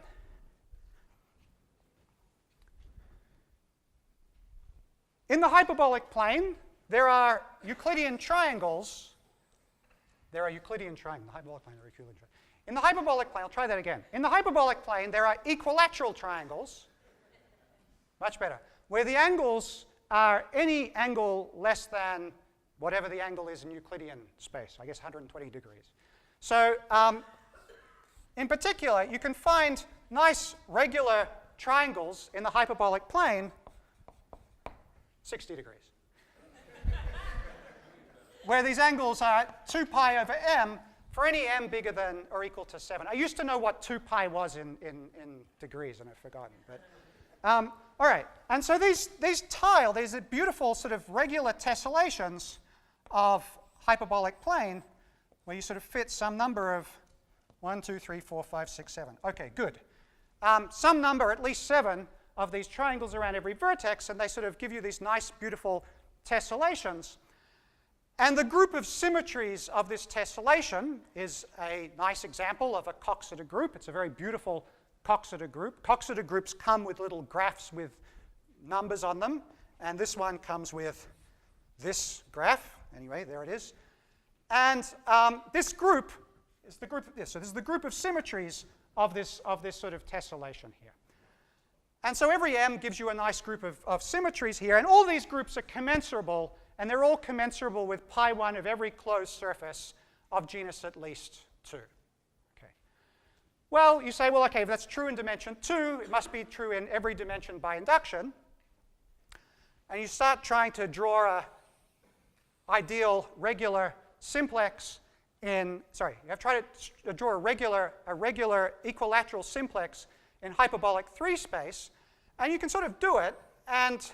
in the hyperbolic plane, there are Euclidean triangles. There are Euclidean triangles. In the hyperbolic plane, there are Euclidean triangles. In the hyperbolic plane, I'll try that again. In the hyperbolic plane, there are equilateral triangles. Much better. Where the angles are any angle less than whatever the angle is in Euclidean space, I guess 120 degrees. So in particular, you can find nice regular triangles in the hyperbolic plane 60 degrees. Where these angles are 2 pi over m for any m bigger than or equal to 7. I used to know what 2 pi was in degrees, and I've forgotten. But, all right, and so these are beautiful sort of regular tessellations of hyperbolic plane where you sort of fit some number of 1, 2, 3, 4, 5, 6, 7. Okay, good. Some number, at least 7, of these triangles around every vertex, and they sort of give you these nice, beautiful tessellations. And the group of symmetries of this tessellation is a nice example of a Coxeter group. It's a very beautiful Coxeter group. Coxeter groups come with little graphs with numbers on them, and this one comes with this graph. Anyway, there it is. And this group is the group of this. So this is the group of symmetries of this sort of tessellation here. And so every m gives you a nice group of symmetries here, and all these groups are commensurable, and they're all commensurable with pi1 of every closed surface of genus at least 2. Okay. Well, you say, well, okay, if that's true in dimension 2, it must be true in every dimension by induction. And you start trying to draw a ideal regular simplex in, sorry, you have to try to draw a regular equilateral simplex in hyperbolic 3 space, and you can sort of do it, and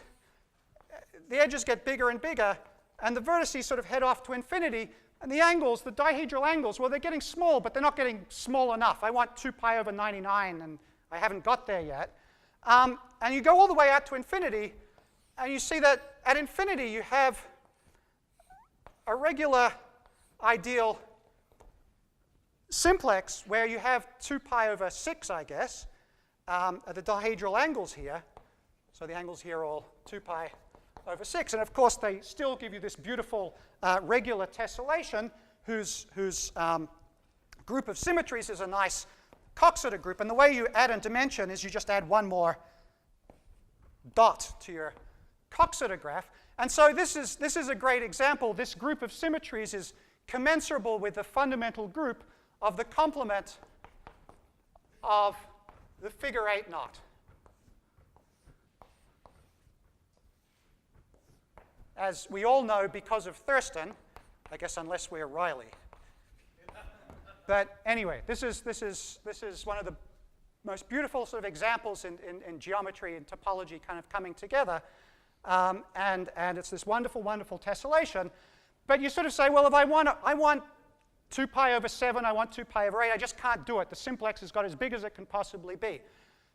the edges get bigger and bigger, and the vertices sort of head off to infinity, and the angles, the dihedral angles, well, they're getting small, but they're not getting small enough. I want 2 pi over 99, and I haven't got there yet. And you go all the way out to infinity, and you see that at infinity you have a regular ideal simplex where you have 2 pi over 6, I guess, at the dihedral angles here. So the angles here are all 2 pi over 6. And of course, they still give you this beautiful regular tessellation whose group of symmetries is a nice Coxeter group. And the way you add a dimension is you just add one more dot to your Coxeter graph. And so this is a great example. This group of symmetries is commensurable with the fundamental group of the complement of the figure 8 knot. As we all know, because of Thurston, I guess unless we're Riley. But anyway, this is one of the most beautiful sort of examples in geometry and topology kind of coming together. And it's this wonderful, wonderful tessellation. But you sort of say, well, if I want 2 pi over 7, I want 2 pi over 8, I just can't do it. The simplex has got as big as it can possibly be.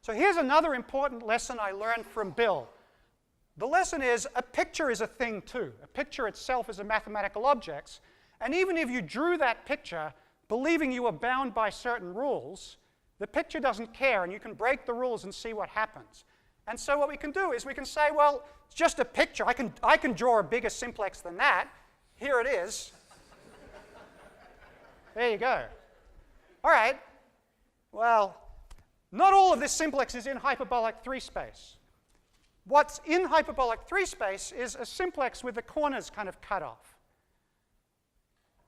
So here's another important lesson I learned from Bill. The lesson is a picture is a thing too. A picture itself is a mathematical object. And even if you drew that picture believing you were bound by certain rules, the picture doesn't care, and you can break the rules and see what happens. And so what we can do is we can say, well, it's just a picture. I can draw a bigger simplex than that. Here it is. There you go. All right. Well, not all of this simplex is in hyperbolic 3 space. What's in hyperbolic 3 space is a simplex with the corners kind of cut off.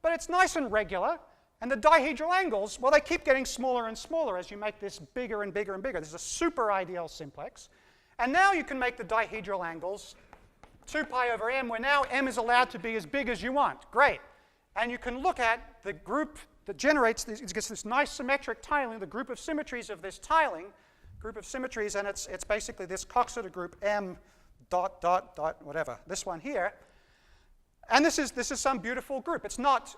But it's nice and regular, and the dihedral angles, well, they keep getting smaller and smaller as you make this bigger and bigger and bigger. This is a super ideal simplex. And now you can make the dihedral angles 2 pi over m, where now m is allowed to be as big as you want. Great. And you can look at the group that generates this, it gets this nice symmetric tiling, the group of symmetries of this tiling, and it's basically this Coxeter group M dot dot dot whatever, this one here. And this is some beautiful group. It's not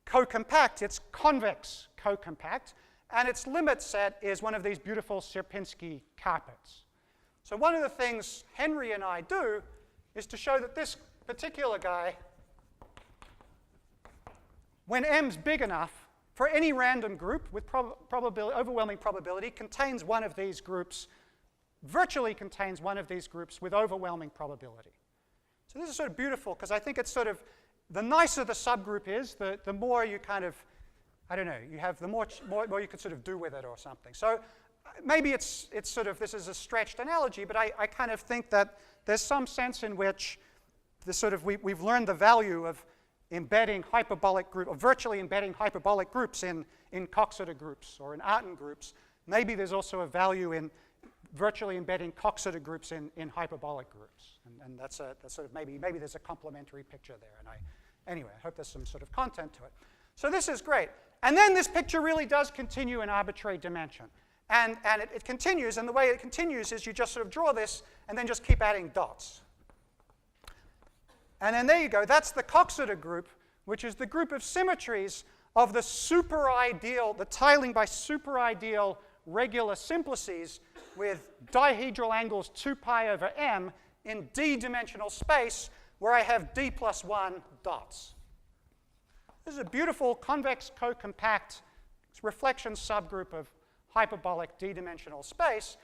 cocompact, it's convex cocompact, and its limit set is one of these beautiful Sierpinski carpets. So one of the things Henry and I do is to show that this particular guy, when m's big enough, for any random group with overwhelming probability, contains one of these groups, virtually contains one of these groups with overwhelming probability. So this is sort of beautiful, because I think it's sort of, the nicer the subgroup is, the more you kind of, I don't know, you have the more you can sort of do with it or something. So maybe it's sort of, this is a stretched analogy, but I kind of think that there's some sense in which this sort of, we've learned the value of embedding hyperbolic group, or virtually embedding hyperbolic groups in Coxeter groups or in Artin groups. Maybe there's also a value in virtually embedding Coxeter groups in hyperbolic groups. And that's sort of, maybe there's a complementary picture there. And anyway, I hope there's some sort of content to it. So this is great. And then this picture really does continue in arbitrary dimension. And it continues, and the way it continues is you just sort of draw this and then just keep adding dots. And then there you go. That's the Coxeter group, which is the group of symmetries of the superideal, the tiling by superideal regular simplices with dihedral angles 2 pi over m in d-dimensional space where I have d plus 1 dots. This is a beautiful convex cocompact reflection subgroup of hyperbolic d-dimensional space.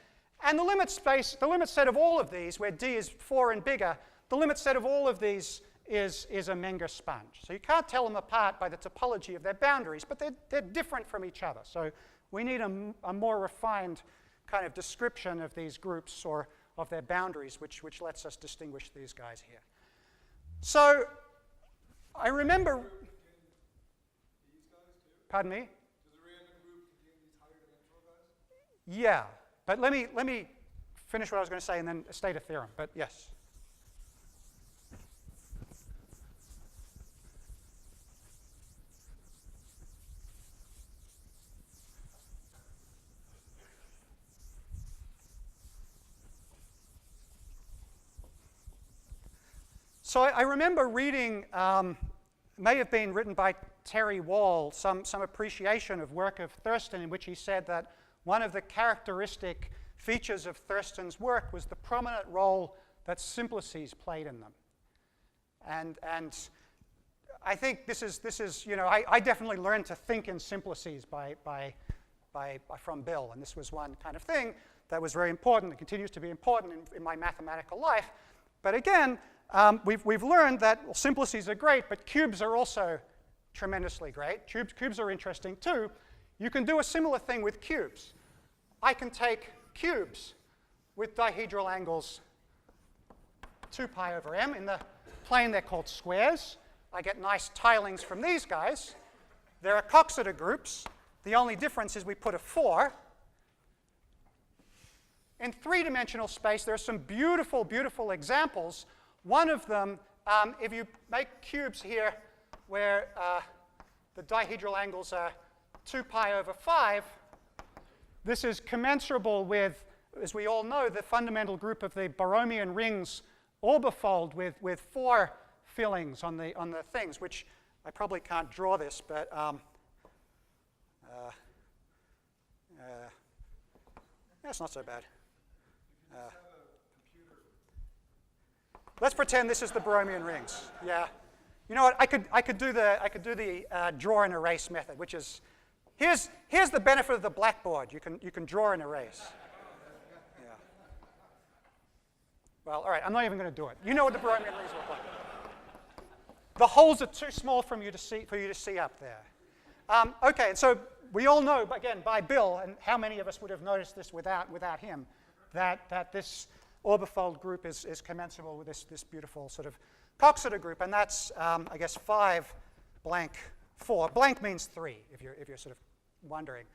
And the limit set of all of these, where d is 4 and bigger, the limit set of all of these is a Menger sponge. So you can't tell them apart by the topology of their boundaries, but they're different from each other. So we need a more refined kind of description of these groups or of their boundaries, which lets us distinguish these guys here. So I remember... Pardon me? Does a random group contain these higher dimensional guys? Yeah, but let me finish what I was going to say and then state a theorem, but yes. So I remember reading, may have been written by Terry Wall, some appreciation of work of Thurston in which he said that one of the characteristic features of Thurston's work was the prominent role that simplices played in them. And I think this is you know, I definitely learned to think in simplices from Bill, and this was one kind of thing that was very important and continues to be important in my mathematical life. But again, we've learned that simplices are great, but cubes are also tremendously great. Cubes are interesting too. You can do a similar thing with cubes. I can take cubes with dihedral angles 2 pi over m. In the plane, they're called squares. I get nice tilings from these guys. There are Coxeter groups. The only difference is we put a 4. In three-dimensional space, there are some beautiful, beautiful examples. One of them, if you make cubes here where the dihedral angles are 2 pi over 5, this is commensurable with, as we all know, the fundamental group of the Borromean rings orbifold with 4 fillings on the things, which I probably can't draw this, but that's not so bad. Let's pretend this is the Borromean rings. Yeah, you know what? I could do the draw and erase method, which is here's the benefit of the blackboard. You can draw and erase. Yeah. Well, all right. I'm not even going to do it. You know what the Borromean rings look like. The holes are too small for you to see up there. Okay, and so we all know, again, by Bill, and how many of us would have noticed this without him, that this orbifold group is commensurable with this beautiful sort of Coxeter group, and that's, I guess, 5 blank 4. Blank means 3, if you're sort of wondering.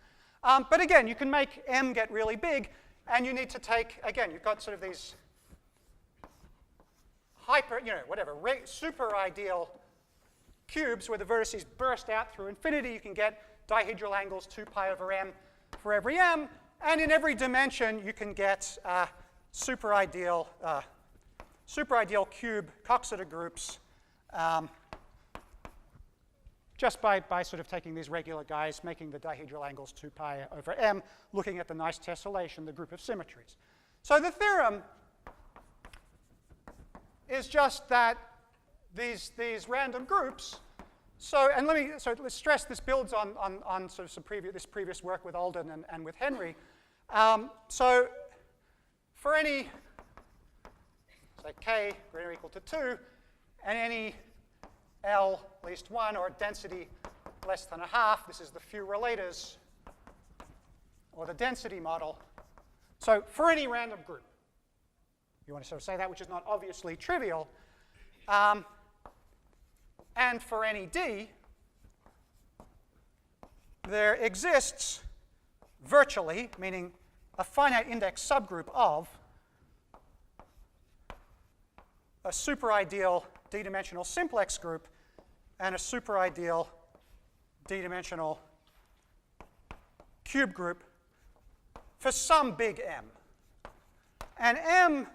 But again, you can make m get really big, and you need to take, again, you've got sort of these super ideal cubes where the vertices burst out through infinity, you can get dihedral angles 2 pi over m for every m. And in every dimension, you can get superideal cube Coxeter groups just by sort of taking these regular guys, making the dihedral angles 2 pi over m, looking at the nice tessellation, the group of symmetries. So the theorem is just that these random groups. So let's stress this builds on sort of this previous work with Alden and with Henry. So for any, say k greater or equal to 2, and any L least 1 or density less than a half, this is the few relators or the density model. So for any random group, you want to sort of say that, which is not obviously trivial. And for any D, there exists virtually, meaning a finite index subgroup of a superideal d-dimensional simplex group and a superideal d-dimensional cube group for some big M. And M,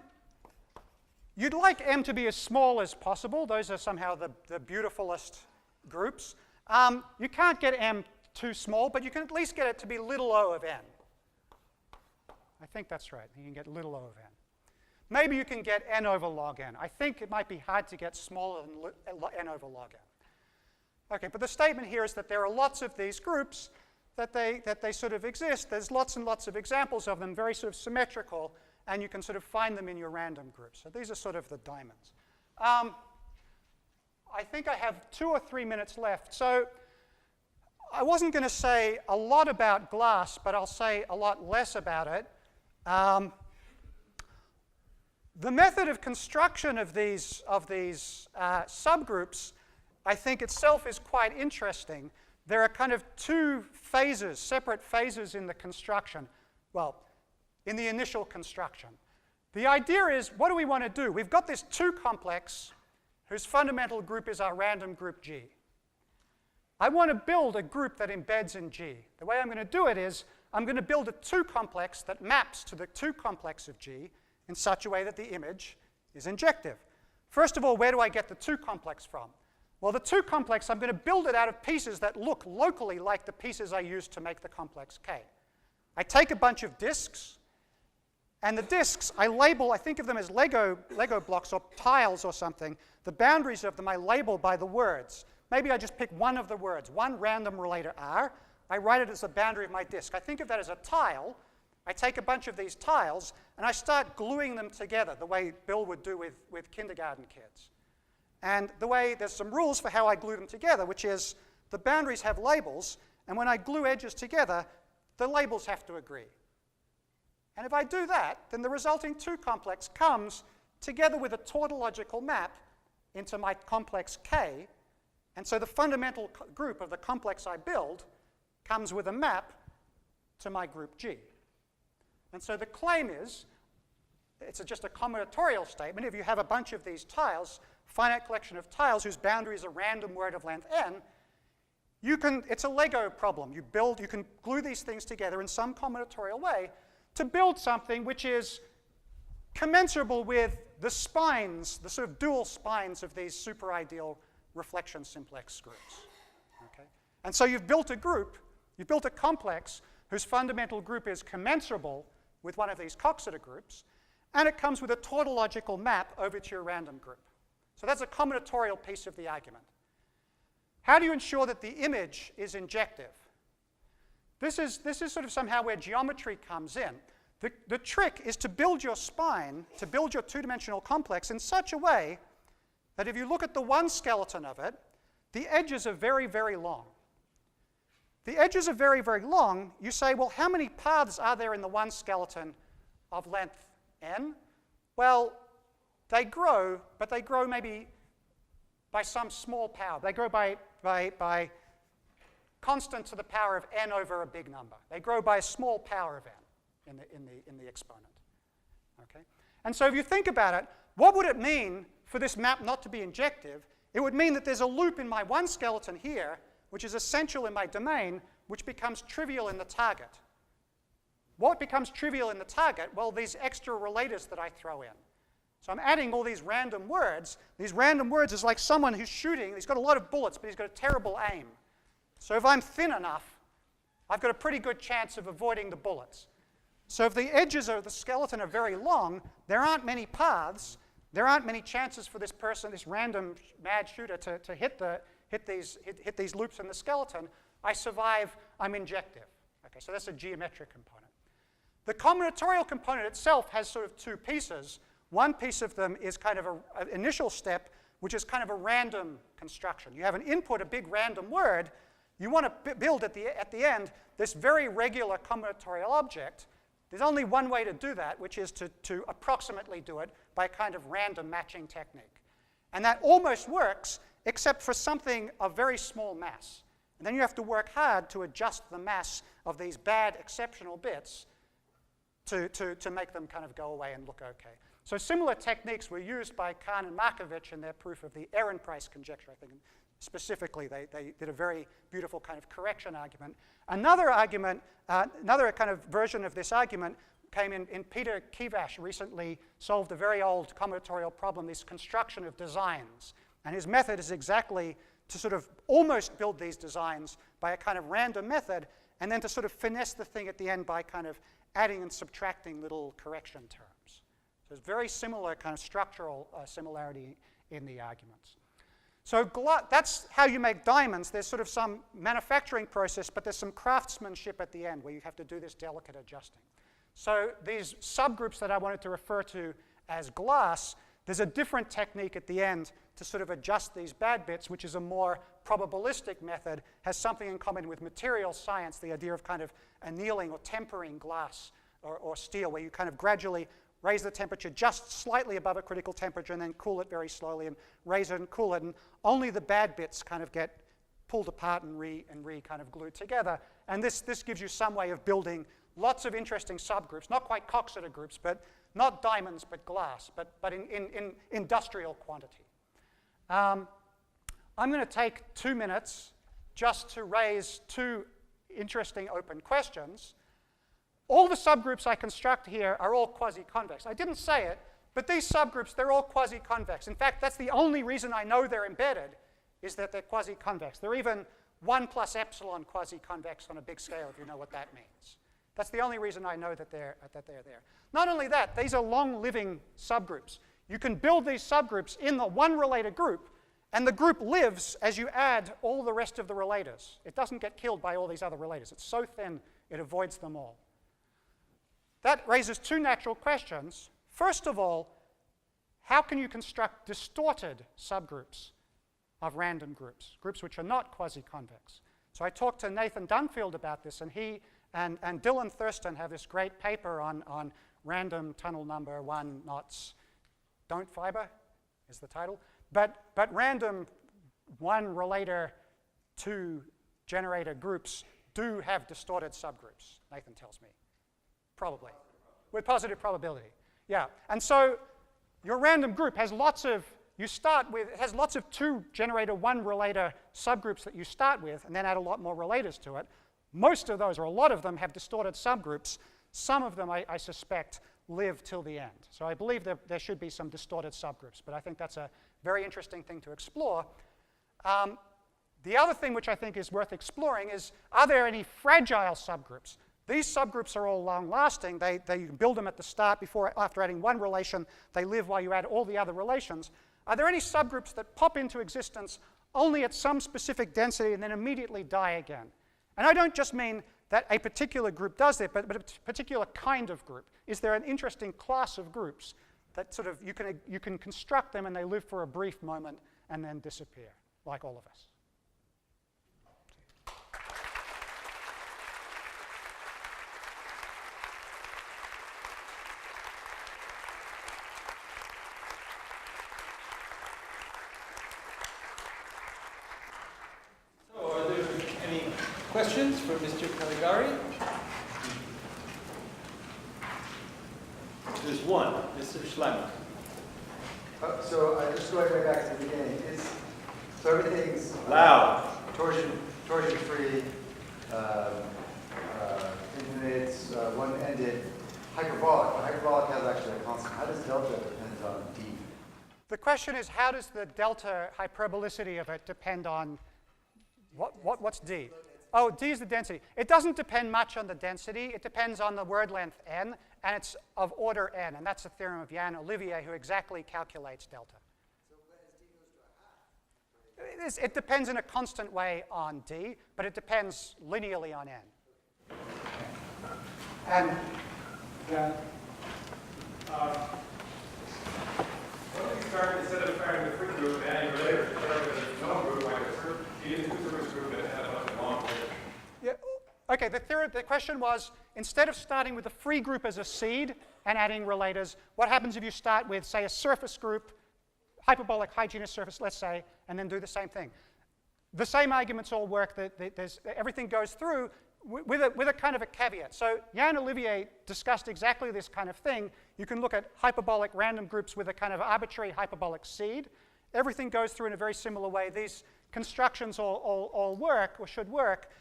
you'd like M to be as small as possible. Those are somehow the beautifulest groups. You can't get M too small, but you can at least get it to be little o of n. I think that's right. You can get little o of n. Maybe you can get n over log n. I think it might be hard to get smaller than n over log n. Okay, but the statement here is that there are lots of these groups, that they sort of exist. There's lots and lots of examples of them, very sort of symmetrical, and you can sort of find them in your random groups. So these are sort of the diamonds. I think I have 2 or 3 minutes left. So I wasn't going to say a lot about glass, but I'll say a lot less about it. The method of construction of these subgroups, I think itself is quite interesting. There are kind of 2 phases, separate phases in the construction. Well, in the initial construction. The idea is, what do we want to do? We've got this 2 complex whose fundamental group is our random group G. I want to build a group that embeds in G. The way I'm going to do it is, I'm going to build a 2 complex that maps to the 2 complex of G in such a way that the image is injective. First of all, where do I get the 2 complex from? Well, the 2 complex, I'm going to build it out of pieces that look locally like the pieces I used to make the complex K. I take a bunch of disks, and the disks I label, I think of them as Lego blocks or tiles or something. The boundaries of them I label by the words. Maybe I just pick one of the words, one random relator R. I write it as the boundary of my disk. I think of that as a tile. I take a bunch of these tiles, and I start gluing them together the way Bill would do with kindergarten kids. And the way, there's some rules for how I glue them together, which is the boundaries have labels, and when I glue edges together, the labels have to agree. And if I do that, then the resulting 2 complex comes together with a tautological map into my complex K, and so the fundamental group of the complex I build comes with a map to my group G. And so the claim is, it's just a combinatorial statement. If you have a bunch of these tiles, finite collection of tiles whose boundary is a random word of length n, it's a Lego problem. You can glue these things together in some combinatorial way to build something which is commensurable with the spines, the sort of dual spines of these superideal reflection simplex groups. Okay? And so you've built a group, you've built a complex whose fundamental group is commensurable with one of these Coxeter groups, and it comes with a tautological map over to your random group. So that's a combinatorial piece of the argument. How do you ensure that the image is injective? This is sort of somehow where geometry comes in. The trick is to build your spine, to build your 2-dimensional complex in such a way that if you look at the one skeleton of it, the edges are very, very long. The edges are very, very long. You say, well, how many paths are there in the one skeleton of length n? Well, they grow, but they grow maybe by some small power. They grow by constant to the power of n over a big number. They grow by a small power of n in the exponent. Okay? And so if you think about it, what would it mean for this map not to be injective it would mean that there's a loop in my one skeleton here, which is essential in my domain, which becomes trivial in the target. What becomes trivial in the target? Well, these extra relators that I throw in. So I'm adding all these random words. These random words is like someone who's shooting. He's got a lot of bullets, but he's got a terrible aim. So if I'm thin enough, I've got a pretty good chance of avoiding the bullets. So if the edges of the skeleton are very long, there aren't many paths. There aren't many chances for this person, this random mad shooter, to hit these loops in the skeleton. I survive, I'm injective. Okay, so that's a geometric component. The combinatorial component itself has sort of two pieces. One piece of them is kind of an initial step, which is kind of a random construction. You have an input, a big random word. You want to build at the end this very regular combinatorial object. There's only one way to do that, which is to approximately do it by a kind of random matching technique. And that almost works, except for something of very small mass. And then you have to work hard to adjust the mass of these bad exceptional bits to make them kind of go away and look okay. So similar techniques were used by Kahn and Markovich in their proof of the Ehrenpreis conjecture, I think. Specifically, they did a very beautiful kind of correction argument. Another argument, another kind of version of this argument came in Peter Kivash recently solved a very old combinatorial problem, this construction of designs. And his method is exactly to sort of almost build these designs by a kind of random method, and then to sort of finesse the thing at the end by kind of adding and subtracting little correction terms. So it's very similar kind of structural similarity in the arguments. So that's how you make diamonds. There's sort of some manufacturing process, but there's some craftsmanship at the end where you have to do this delicate adjusting. So these subgroups that I wanted to refer to as glass, there's a different technique at the end to sort of adjust these bad bits, which is a more probabilistic method, has something in common with material science, the idea of kind of annealing or tempering glass or steel, where you kind of gradually raise the temperature just slightly above a critical temperature and then cool it very slowly and raise it and cool it, and only the bad bits kind of get pulled apart and re kind of glued together. And this gives you some way of building lots of interesting subgroups, not quite Coxeter groups, but not diamonds, but glass, but in industrial quantity. I'm going to take 2 minutes just to raise two interesting open questions. All the subgroups I construct here are all quasi-convex. I didn't say it, but these subgroups, they're all quasi-convex. In fact, that's the only reason I know they're embedded, is that they're quasi-convex. They're even 1 plus epsilon quasi-convex on a big scale, if you know what that means. That's the only reason I know that they're there. Not only that, these are long-living subgroups. You can build these subgroups in the one related group, and the group lives as you add all the rest of the relators. It doesn't get killed by all these other relators. It's so thin, it avoids them all. That raises two natural questions. First of all, how can you construct distorted subgroups of random groups, groups which are not quasi-convex? So I talked to Nathan Dunfield about this, and he and Dylan Thurston have this great paper on random tunnel number 1 knots. Don't fiber is the title. But random 1 relator 2 generator groups do have distorted subgroups, Nathan tells me. Probably, with positive probability. Yeah, and so your random group has lots of, it has lots of 2 generator 1 relator subgroups that you start with, and then add a lot more relators to it. Most of those, or a lot of them, have distorted subgroups. Some of them, I suspect, live till the end. So I believe that there should be some distorted subgroups, but I think that's a very interesting thing to explore. The other thing which I think is worth exploring is, are there any fragile subgroups? These subgroups are all long-lasting. You can build them at the start after adding one relation. They live while you add all the other relations. Are there any subgroups that pop into existence only at some specific density and then immediately die again? And I don't just mean that a particular group does that, but a particular kind of group. Is there an interesting class of groups that sort of you can construct them and they live for a brief moment and then disappear, like all of us? Questions for Mr. Calegari? There's one, Mr. Schleimer. So just going way back to the beginning, So everything's Loud. torsion-free, infinite, one-ended, hyperbolic. But hyperbolic has actually a constant. How does delta depend on d? The question is, how does the delta hyperbolicity of it depend on what's d? Oh, d is the density. It doesn't depend much on the density. It depends on the word length n, and it's of order n. And that's the theorem of Jan Olivier, who exactly calculates delta. So as d goes to a half, It depends in a constant way on d, but it depends linearly on n. And What if you start, instead of starting the free group and adding relators, you start with a known group, like you get a two-thirds group and have a bunch of long relators? yeah, okay, the question was, instead of starting with the free group as a seed and adding relators, what happens if you start with, say, a surface group, hyperbolic hygienist surface, let's say, and then do the same thing? The same arguments all work. Everything goes through with a kind of a caveat. So Jan Olivier discussed exactly this kind of thing. You can look at hyperbolic random groups with a kind of arbitrary hyperbolic seed. Everything goes through in a very similar way. These constructions all work, or should work.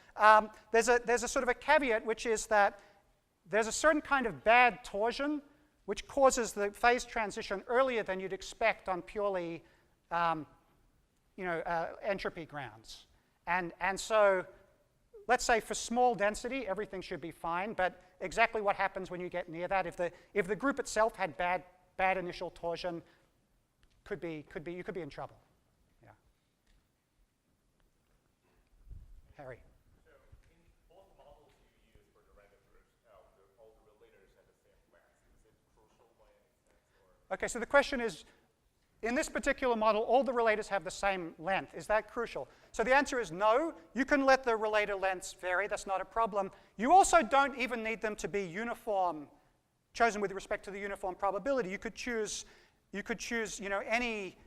There's a sort of a caveat, which is that there's a certain kind of bad torsion which causes the phase transition earlier than you'd expect on purely entropy grounds. And so let's say for small density, everything should be fine, but exactly what happens when you get near that, if the group itself had bad initial torsion, you could be in trouble. Yeah. Harry. So in both models you use for the random groups, all the relators have the same length. Is it crucial by any sense? Okay, so the question is, in this particular model, all the relators have the same length. Is that crucial? So the answer is no. You can let the relator lengths vary. That's not a problem. You also don't even need them to be uniform, chosen with respect to the uniform probability. You could choose any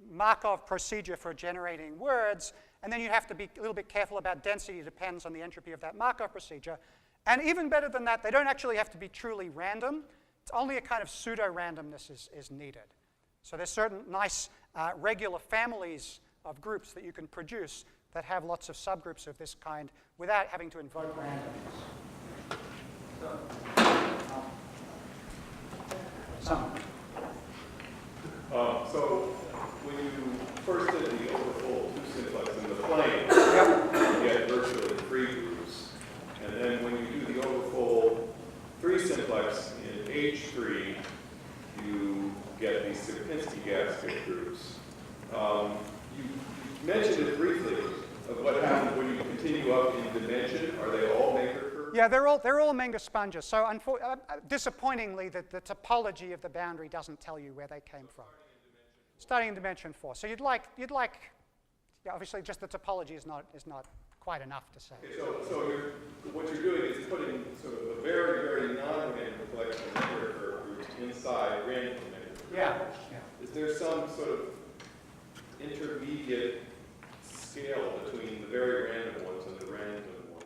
Markov procedure for generating words, and then you have to be a little bit careful about density. It depends on the entropy of that Markov procedure. And even better than that, they don't actually have to be truly random. It's only a kind of pseudo-randomness is needed. So there's certain nice regular families of groups that you can produce that have lots of subgroups of this kind without having to invoke randomness. So when you first did the overfold two simplex in the plane, you get virtually free groups. And then when you do the overfold three simplex in H3, you get these Sierpinski gasket groups. You mentioned it briefly of what happens when you continue up in dimension. Are they all Menger curves? Yeah, they're all Menger sponges. So disappointingly, the topology of the boundary doesn't tell you where they came from. Starting in dimension 4. So you'd like, yeah, obviously just the topology is not quite enough to say. Okay, so what you're doing is putting sort of a very, very non-random collection of Menger curve groups inside random Menger curves. Yeah. Is there some sort of intermediate scale between the very random ones and the random ones?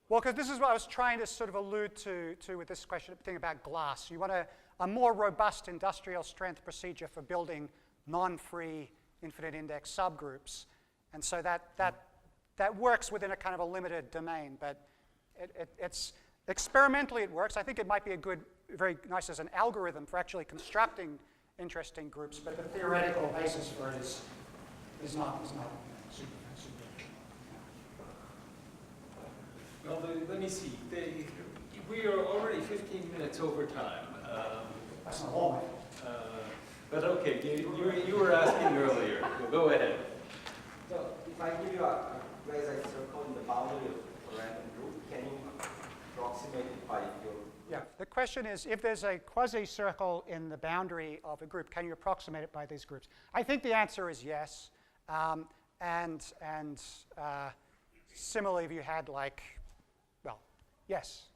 Well, because this is what I was trying to sort of allude to with this question thing about glass. You want a more robust industrial strength procedure for building non-free infinite index subgroups. And so that works within a kind of a limited domain, but it's experimentally it works. I think it might be very nice as an algorithm for actually constructing interesting groups, but the theoretical basis for it is not super. Well, let me see. We are already 15 minutes over time. That's not all. But okay, you were asking earlier. Go ahead. So if I give you a quasi-circle in the boundary of a random group, can you approximate it by your... Yeah, the question is, if there's a quasi-circle in the boundary of a group, can you approximate it by these groups? I think the answer is yes. Similarly, if you had yes.